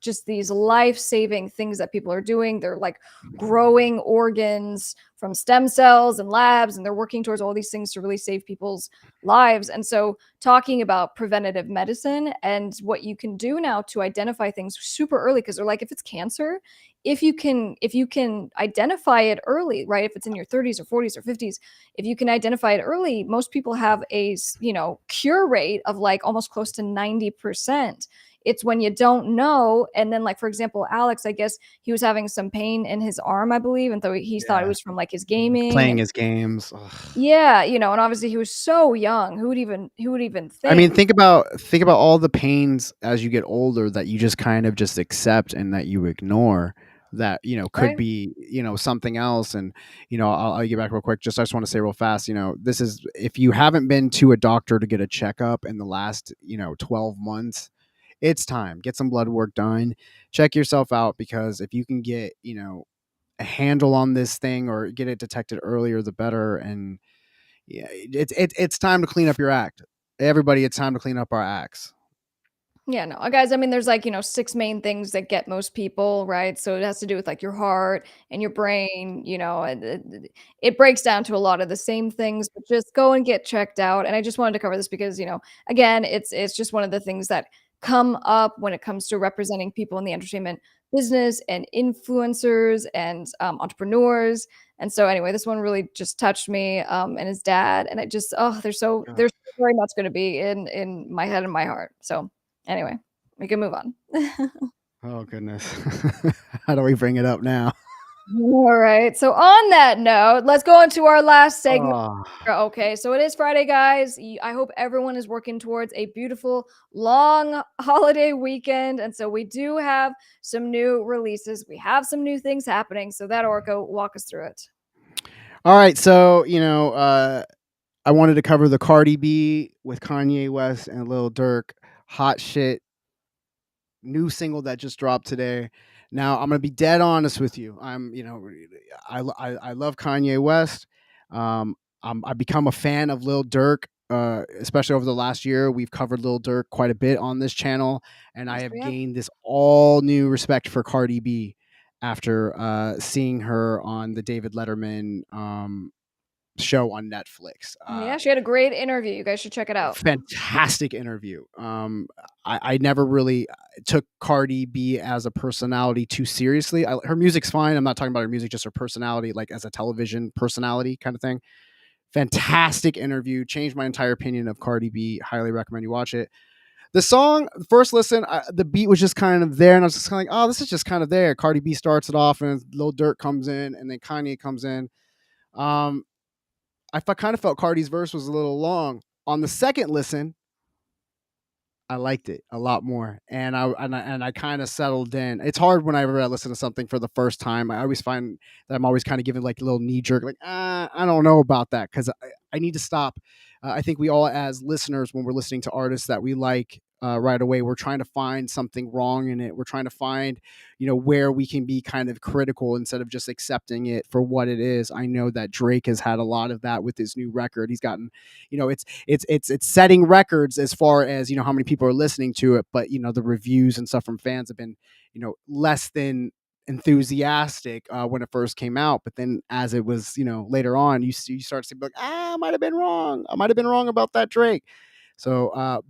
just these life saving things that people are doing. They're like growing organs from stem cells and labs, and they're working towards all these things to really save people's lives. And so talking about preventative medicine and what you can do now to identify things super early, because they're like, if it's cancer, if you can identify it early, right? If it's in your 30s or 40s or 50s, if you can identify it early, most people have a cure rate of like almost close to 90%. It's when you don't know. And then, like, for example, Alex, I guess he was having some pain in his arm, I believe, and so he thought it Yeah. was from like his gaming. Playing And his games. Ugh. yeah, and obviously he was so young. Who would even I mean, think? think about all the pains as you get older that you just kind of just accept and that you ignore that could Right? be something else. And I'll get back real quick. Just I just want to say real fast. This is if you haven't been to a doctor to get a checkup in the last 12 months, it's time. Get some blood work done. Check yourself out, because if you can get a handle on this thing or get it detected earlier, the better. And yeah, it's time to clean up your act. Everybody, it's time to clean up our acts. Yeah, no, guys, I mean, there's like, 6 main things that get most people, right? So it has to do with like your heart and your brain, and it breaks down to a lot of the same things, but just go and get checked out. And I just wanted to cover this because, again, it's just one of the things that come up when it comes to representing people in the entertainment business and influencers and entrepreneurs. And so anyway, this one really just touched me and his dad. And it just, oh, there's so very much going to be in my head and my heart. So anyway, we can move on. Oh goodness. How do we bring it up now? All right. So on that note, let's go into our last segment. Oh, Okay, so it is Friday, guys. I hope everyone is working towards a beautiful, long holiday weekend. And so we do have some new releases. We have some new things happening. So that Orko, walk us through it. all right. So I wanted to cover the Cardi B with Kanye West and Lil Durk, hot shit, new single that just dropped today. Now I'm gonna be dead honest with you. I love Kanye West. I've become a fan of Lil Durk, especially over the last year. We've covered Lil Durk quite a bit on this channel, and I Yes, have we have. gained this all new respect for Cardi B after seeing her on the David Letterman show on Netflix. Yeah, she had a great interview. You guys should check it out. Fantastic interview. I never really took Cardi B as a personality too seriously. Her music's fine. I'm not talking about her music, just her personality, like as a television personality kind of thing. Fantastic interview. Changed my entire opinion of Cardi B. Highly recommend you watch it. The song, first listen, the beat was just kind of there, and I was just kind of like, oh, this is just kind of there. Cardi B starts it off, and Lil Durk comes in, and then Kanye comes in. Um, kind of felt Cardi's verse was a little long. On the second listen, I liked it a lot more, and I kind of settled in. It's hard whenever I listen to something for the first time. I always find that I'm always kind of giving like a little knee jerk, like I don't know about that because I need to stop. I think we all, as listeners, when we're listening to artists that we like right away, we're trying to find something wrong in it. We're trying to find, where we can be kind of critical instead of just accepting it for what it is. I know that Drake has had a lot of that with his new record. He's gotten, it's setting records as far as how many people are listening to it, but the reviews and stuff from fans have been less than enthusiastic when it first came out, but then as it was later on, you start to be like, I might have been wrong. I might have been wrong about that Drake. So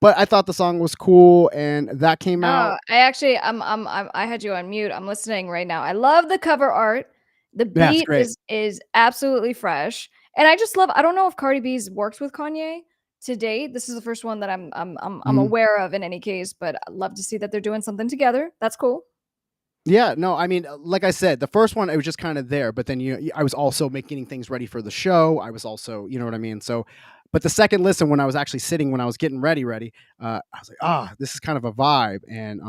but I thought the song was cool, and that came out. Oh, I actually I had you on mute. I'm listening right now. I love the cover art. The Yeah, it's beat great. is absolutely fresh. And I don't know if Cardi B's worked with Kanye to date. This is the first one that I'm Mhm. aware of in any case, but I'd love to see that they're doing something together. That's cool. Yeah, no, I mean, like I said, the first one it was just kind of there, but then I was also making things ready for the show. I was also, you know what I mean. So, but the second listen, when I was actually sitting, when I was getting ready, I was like, this is kind of a vibe, and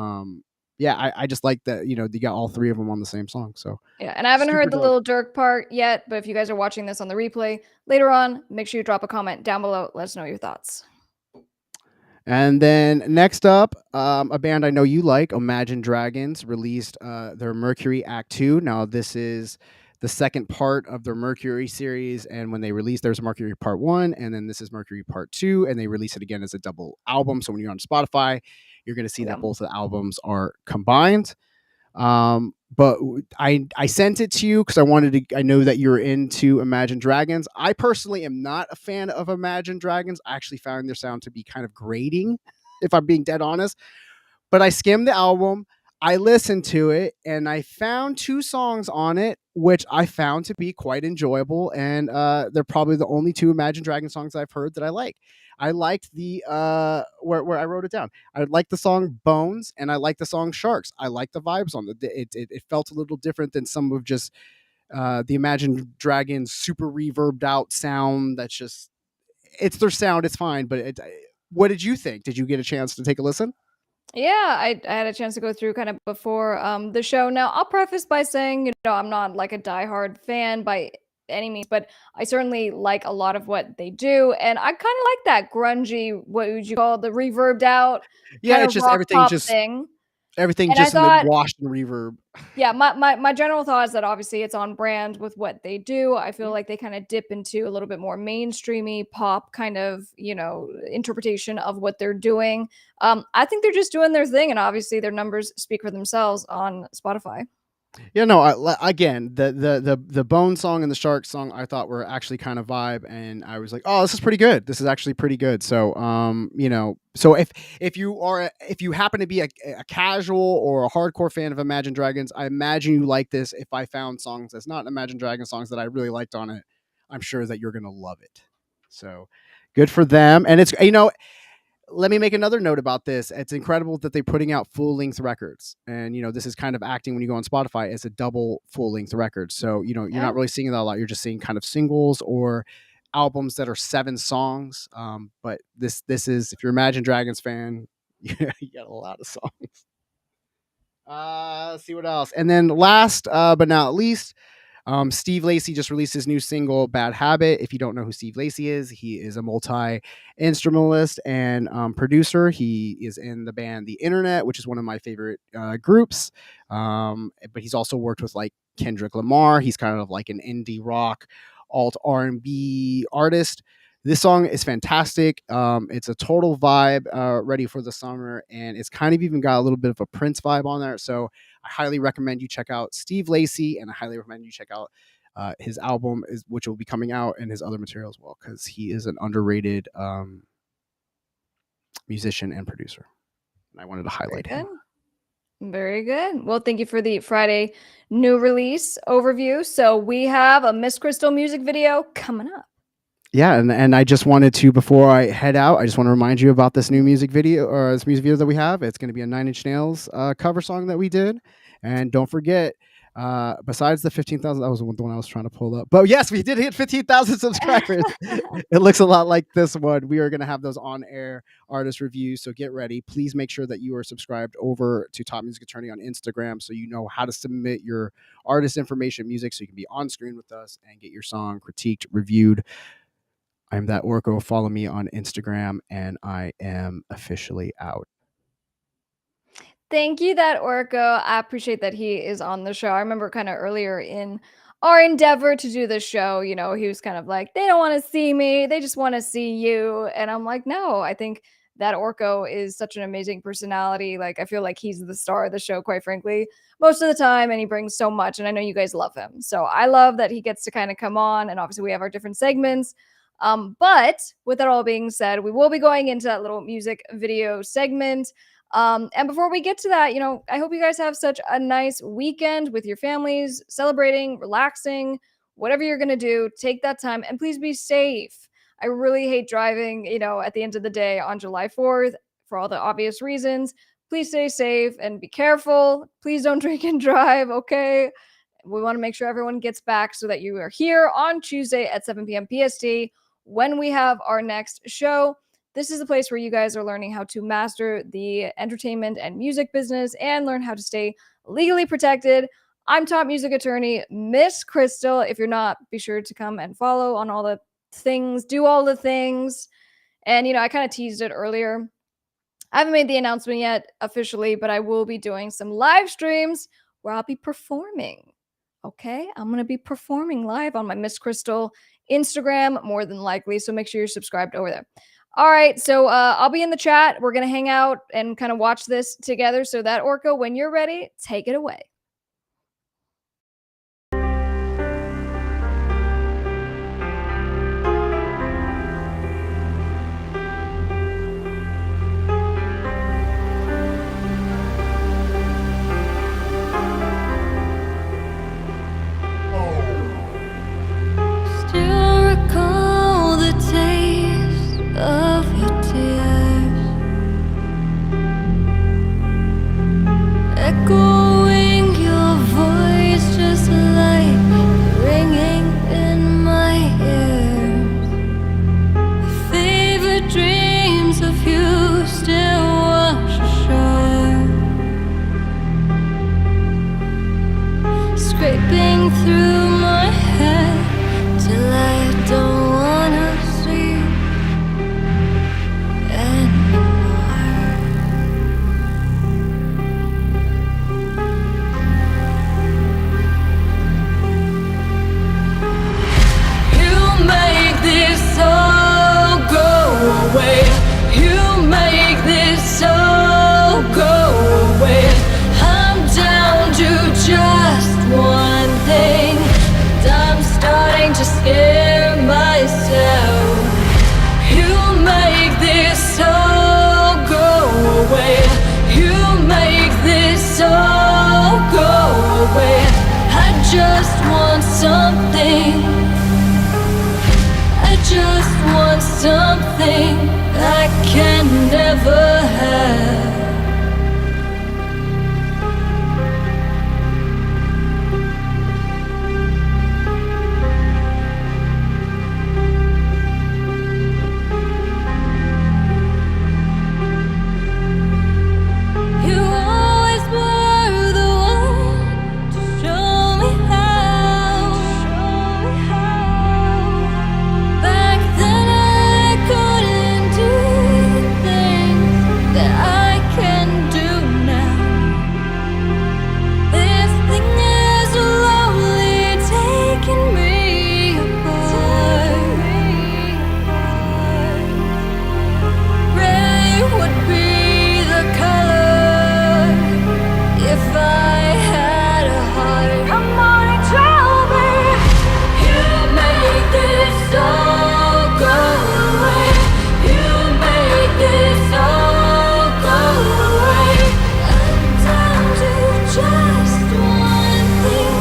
yeah, I just like that. You got all three of them on the same song, so Yeah, and I haven't super heard the dope. little Dirk part yet, but if you guys are watching this on the replay later on, make sure you drop a comment down below. Let us know your thoughts. And then next up, a band I know you like, Imagine Dragons, released their Mercury Act 2. Now, this is the second part of their Mercury series. And when they released, there's Mercury Part 1, and then this is Mercury Part 2, and they release it again as a double album. So when you're on Spotify, you're going to see Yeah. that both of the albums are combined. But I sent it to you because I know that you're into Imagine Dragons. I personally am not a fan of Imagine Dragons. I actually found their sound to be kind of grating, if I'm being dead honest. But I skimmed the album, I listened to it, and I found two songs on it which I found to be quite enjoyable, and they're probably the only two Imagine Dragons songs I've heard that I like. I liked the where I wrote it down. I like the song Bones, and I like the song Sharks. I like the vibes on it felt a little different than some of just the Imagine Dragons super reverbed out sound. That's just it's their sound. It's fine, but what did you think? Did you get a chance to take a listen? Yeah, I had a chance to go through kind of before the show. Now, I'll preface by saying, I'm not like a diehard fan by any means, but I certainly like a lot of what they do, and I kind of like that grungy, what would you call the reverbed out Yeah, kind it's of just rock everything pop just thing. Everything And I just in the thought, wash and reverb. yeah, my general thought is that obviously it's on brand with what they do. I feel Mhm. like they kind of dip into a little bit more mainstreamy pop kind of, interpretation of what they're doing. I think they're just doing their thing, and obviously their numbers speak for themselves on Spotify. Yeah, no. Again, the Bone song and the Shark song I thought were actually kind of vibe, and I was like, oh, this is pretty good. This is actually pretty good. So, so if you happen to be a casual or a hardcore fan of Imagine Dragons, I imagine you like this. If I found songs that's not Imagine Dragons songs that I really liked on it, I'm sure that you're gonna love it. So, good for them. And it's let me make another note about this. It's incredible that they're putting out full length records. And, this is kind of acting when you go on Spotify as a double full length record. So, you're Yeah. not really seeing that a lot. You're just seeing kind of singles or albums that are 7 songs. But this is, if you're Imagine Dragons fan, you got a lot of songs. Let's see what else. And then last but not least, Steve Lacy just released his new single, Bad Habit. If you don't know who Steve Lacy is, he is a multi instrumentalist and producer. He is in the band The Internet, which is one of my favorite groups. But he's also worked with like Kendrick Lamar. He's kind of like an indie rock, alt R&B artist. This song is fantastic. It's a total vibe, ready for the summer, and it's kind of even got a little bit of a Prince vibe on there. So I highly recommend you check out Steve Lacy, and I highly recommend you check out his album, which will be coming out, and his other material as well, because he is an underrated musician and producer. And I wanted to highlight him. Very good. Well, thank you for the Friday new release overview. So we have a Miss Krystle music video coming up. Yeah, and I just wanted to, before I head out, I just want to remind you about this new music video, or this music video that we have. It's going to be a 9 Inch Nails cover song that we did. And don't forget, besides the 15,000, that was the one I was trying to pull up. But yes, we did hit 15,000 subscribers. It looks a lot like this one. We are going to have those on-air artist reviews, so get ready. Please make sure that you are subscribed over to Top Music Attorney on Instagram, so you know how to submit your artist information, music, so you can be on screen with us and get your song critiqued, reviewed. I'm that Orko. Follow me on Instagram, and I am officially out. Thank you, that Orko. I appreciate that he is on the show. I remember kind of earlier in our endeavor to do this show, he was kind of like, they don't want to see me. They just want to see you. And I'm like, no, I think that Orko is such an amazing personality. Like, I feel like he's the star of the show, quite frankly, most of the time. And he brings so much. And I know you guys love him. So I love that he gets to kind of come on. And obviously we have our different segments. But with that all being said, we will be going into that little music video segment. And before we get to that, I hope you guys have such a nice weekend with your families, celebrating, relaxing, whatever you're going to do. Take that time and please be safe. I really hate driving, at the end of the day on July 4th for all the obvious reasons. Please stay safe and be careful. Please don't drink and drive, okay? We want to make sure everyone gets back so that you are here on Tuesday at 7 p.m. PST when we have our next show. This is a place where you guys are learning how to master the entertainment and music business and learn how to stay legally protected. I'm top music attorney, Miss Krystle. If you're not, be sure to come and follow on all the things, do all the things. And, I kind of teased it earlier. I haven't made the announcement yet officially, but I will be doing some live streams where I'll be performing. Okay, I'm going to be performing live on my Miss Krystle Instagram, more than likely. So make sure you're subscribed over there. All right, so I'll be in the chat. We're going to hang out and kind of watch this together. So that Orko, when you're ready, take it away. Of your tears echoing just want something. I just want something I can never have. You always were the one to show me how. Back then I couldn't do the things that I can do now. This thing is slowly taking me apart. Gray would be the color if I had a heart. Come on and tell me you make this all go away. You make this all go away. I'm down to just one thing.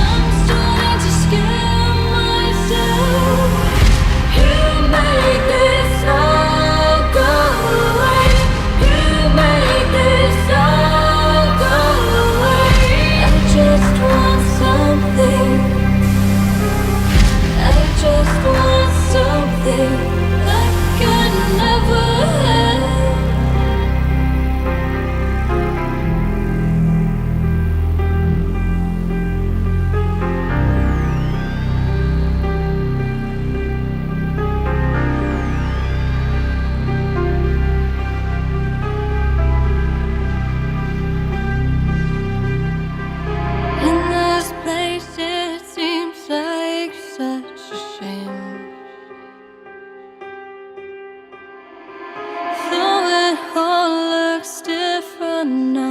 I'm starting to scare myself. You make this all go away. You make this all go away. I just want something. I just want something I can never have. In this place it seems like such a shame. Though it all looks different now.